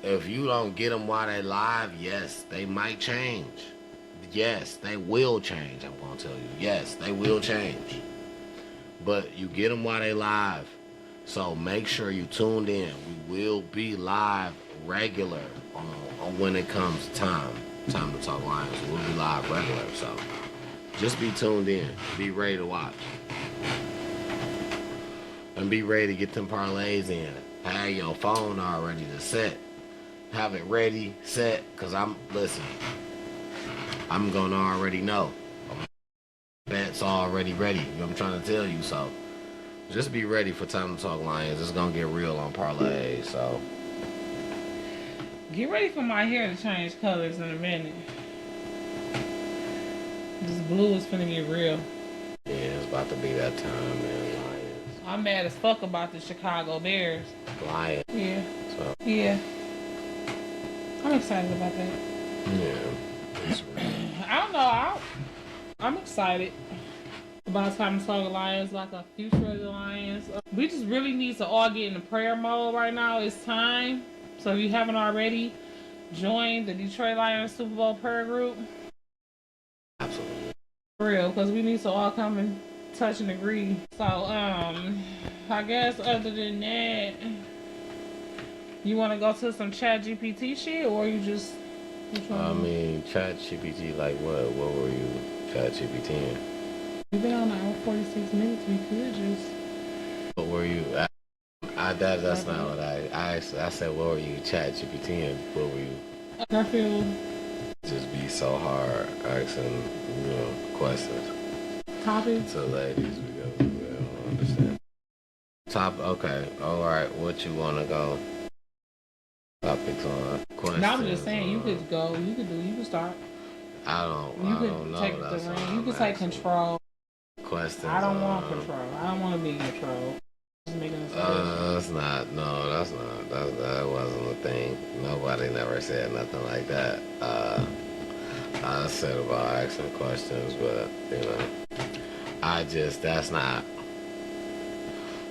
If you don't get them while they live, yes, they might change. Yes, they will change, I'm going to tell you. Yes, they will change. But you get them while they live. So make sure you tuned in. We will be live regular on when it comes time to talk Lions. We'll be live regular. So just be tuned in. Be ready to watch. And be ready to get them parlays in. Have your phone already to set. Have it ready, set, because I'm going to already know. Bet's already ready. You know what I'm trying to tell you? So just be ready for Time to Talk Lions. It's going to get real on parlays. So get ready for my hair to change colors in a minute. This blue is finna get real. Yeah, it's about to be that time, man. Lions. I'm mad as fuck about the Chicago Bears. Lions. Yeah. So. Yeah. I'm excited about that. Yeah. It's real. I don't know. I'm excited about Time to Talk Lions, like a future of the Lions. We just really need to all get in the prayer mode right now. It's time. So if you haven't already, join the Detroit Lions Super Bowl prayer group. Absolutely. For real, because we need to all come and touch and agree. So, I guess other than that, you want to go to some Chat GPT shit, or you just... I mean, Chat GPT, like what? What were you Chat GPTing? We've been on hour 46 minutes. We could just... What were you... That's not what I asked. I said, what were you Chat GPTing? What were you... I feel... Just be so hard asking, questions. Topics? To ladies, because we don't understand. Okay. All right. What you want to go? Topics on questions. No, I'm just saying, you could go. You could start. I don't know. Take the ring. You could take control. Questions. I don't want control. I don't want to be in control. Just making a suggestion. That's not. No, that's not. That wasn't a thing. Nobody never said nothing like that. I said about asking questions, but that's not.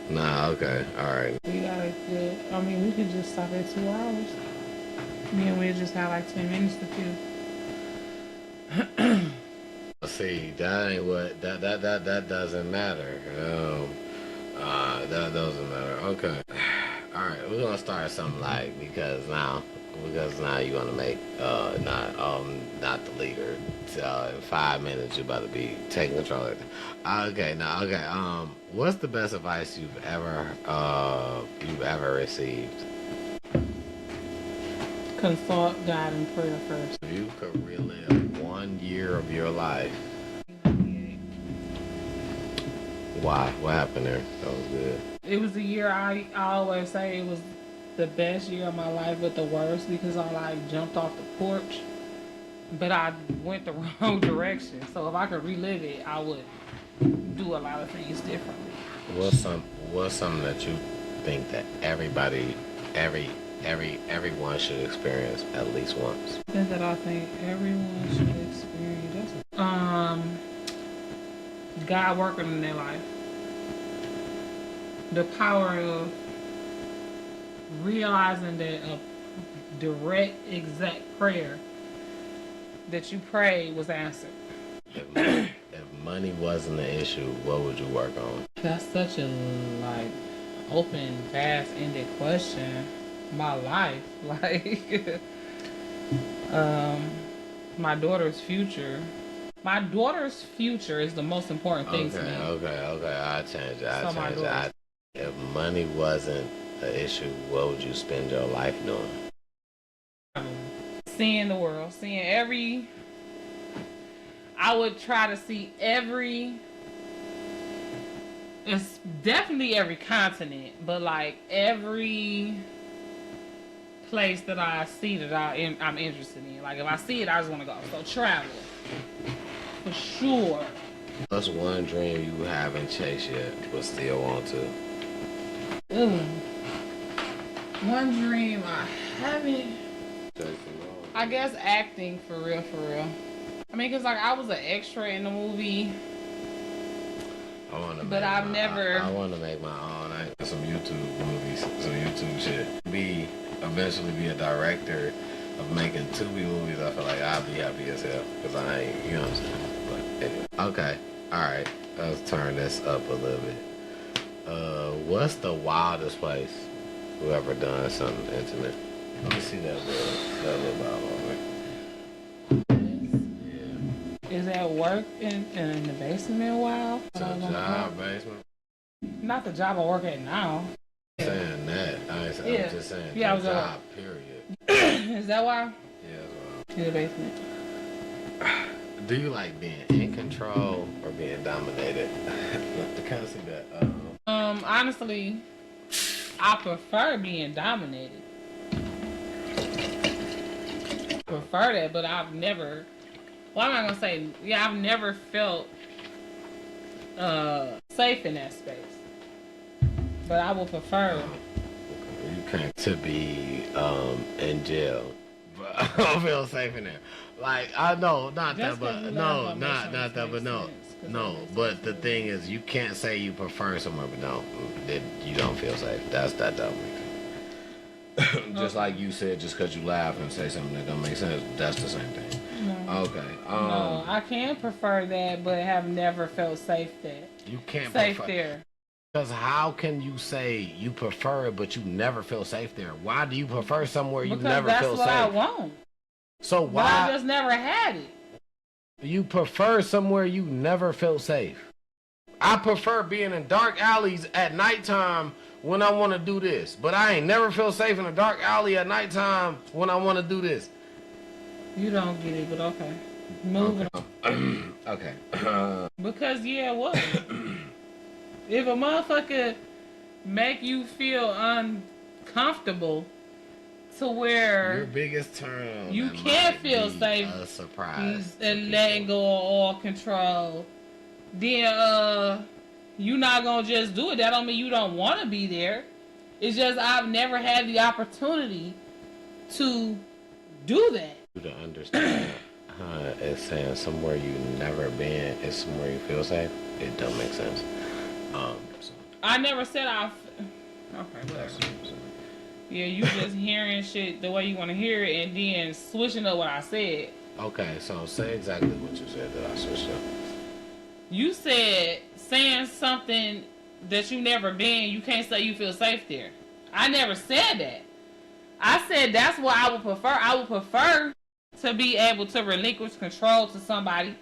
Nah, okay, alright. We gotta good. I mean, we could just stop at 2 hours. Me and we'll just have like 10 minutes to kill. See, that ain't what that doesn't matter. That doesn't matter. Okay. Alright, we're gonna start something light because now you're gonna make not the leader. In 5 minutes you're about to be taking control of it. Okay. What's the best advice you've ever received? Consult God in prayer first. If you could relive 1 year of your life, why? What happened there? That was good. It was the year I always say it was the best year of my life, but the worst because I like jumped off the porch, but I went the wrong direction. So if I could relive it, I would do a lot of things differently. What's something that you think that everybody, everyone should experience at least once? Something that I think everyone should experience. God working in their life. The power of realizing that a direct, exact prayer that you prayed was answered. If money wasn't an issue, what would you work on? That's such a like open, vast-ended question. My life, like, my daughter's future. My daughter's future is the most important thing to me. Okay. I change it. If money wasn't an issue, what would you spend your life doing? Seeing the world, seeing every. I would try to see every. It's definitely every continent, but like every place that I see that I'm interested in. Like if I see it, I just want to go. So travel, for sure. What's one dream you haven't chased yet, but still want to? One dream I haven't. I guess acting, for real. I mean, cause like I was an extra in the movie. I want to make my own. Some YouTube movies, some YouTube shit. Eventually be a director of making Tubi movies. I feel like I'd be happy as hell because I ain't, you know what I'm saying. But anyway. Okay, all right. Let's turn this up a little bit. What's the wildest place you ever done something intimate? Let me see that little Bible on there. Is that work in the basement? Wow. Job basement. Not the job I work at now. Saying that. I'm just saying job, period. Is that why? Yeah, that's why. In the basement. Do you like being in control or being dominated? Can I see that? Honestly, I prefer being dominated. Prefer that, but I've never. Well, I'm not gonna say. Yeah, I've never felt safe in that space. But I would prefer. You can't to be in jail, but I don't feel safe in there. Like I know, not that, but no, not that, but no. But the thing is, you can't say you prefer somewhere, but no, that you don't feel safe. That don't make sense. Just like you said, just because you laugh and say something that don't make sense, that's the same thing. No. Okay. No, I can prefer that, but have never felt safe there. You can't safe there. Because how can you say you prefer it, but you never feel safe there? Why do you prefer somewhere you never feel safe? Because that's what I want. So why? But I just never had it. You prefer somewhere you never feel safe. I prefer being in dark alleys at nighttime when I want to do this. But I ain't never feel safe in a dark alley at nighttime when I want to do this. You don't get it, but okay. Moving on. Okay. Because, yeah, what? If a motherfucker make you feel uncomfortable to where your biggest turn on you can't feel safe, a surprise and letting go of all control, then you not gonna just do it. That don't mean you don't want to be there. It's just I've never had the opportunity to do that. You to understand, it's saying somewhere you never been is somewhere you feel safe. It don't make sense. So. I never said I. Okay, whatever. Yeah, you just hearing shit the way you want to hear it and then switching up what I said. Okay, so say exactly what you said that I switched up. You said saying something that you never been, you can't say you feel safe there. I never said that. I said that's what I would prefer. I would prefer to be able to relinquish control to somebody,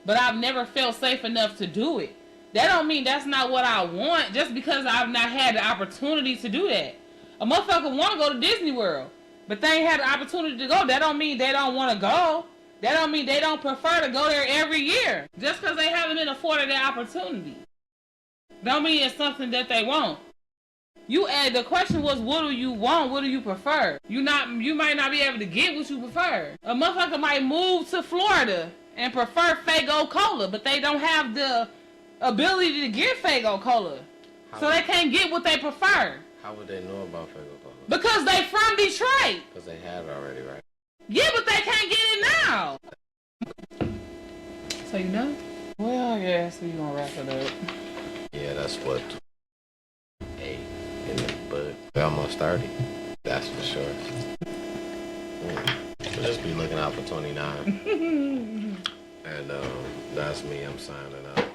but I've never felt safe enough to do it. That don't mean that's not what I want just because I've not had the opportunity to do that. A motherfucker want to go to Disney World, but they ain't had the opportunity to go. That don't mean they don't want to go. That don't mean they don't prefer to go there every year. Just because they haven't been afforded that opportunity. Don't mean it's something that they want. The question was, what do you want? What do you prefer? You might not be able to get what you prefer. A motherfucker might move to Florida and prefer Faygo Cola, but they don't have the ability to get Faygo Cola. So they can't get what they prefer. How would they know about Faygo Cola? Because they from Detroit. Because they have it already, right? Yeah, but they can't get it now. So you know? Well, I guess we gonna wrap it up. Yeah, that's what 8 in the book. We're almost 30. That's for sure. So just be looking out for 29. And That's me. I'm signing out.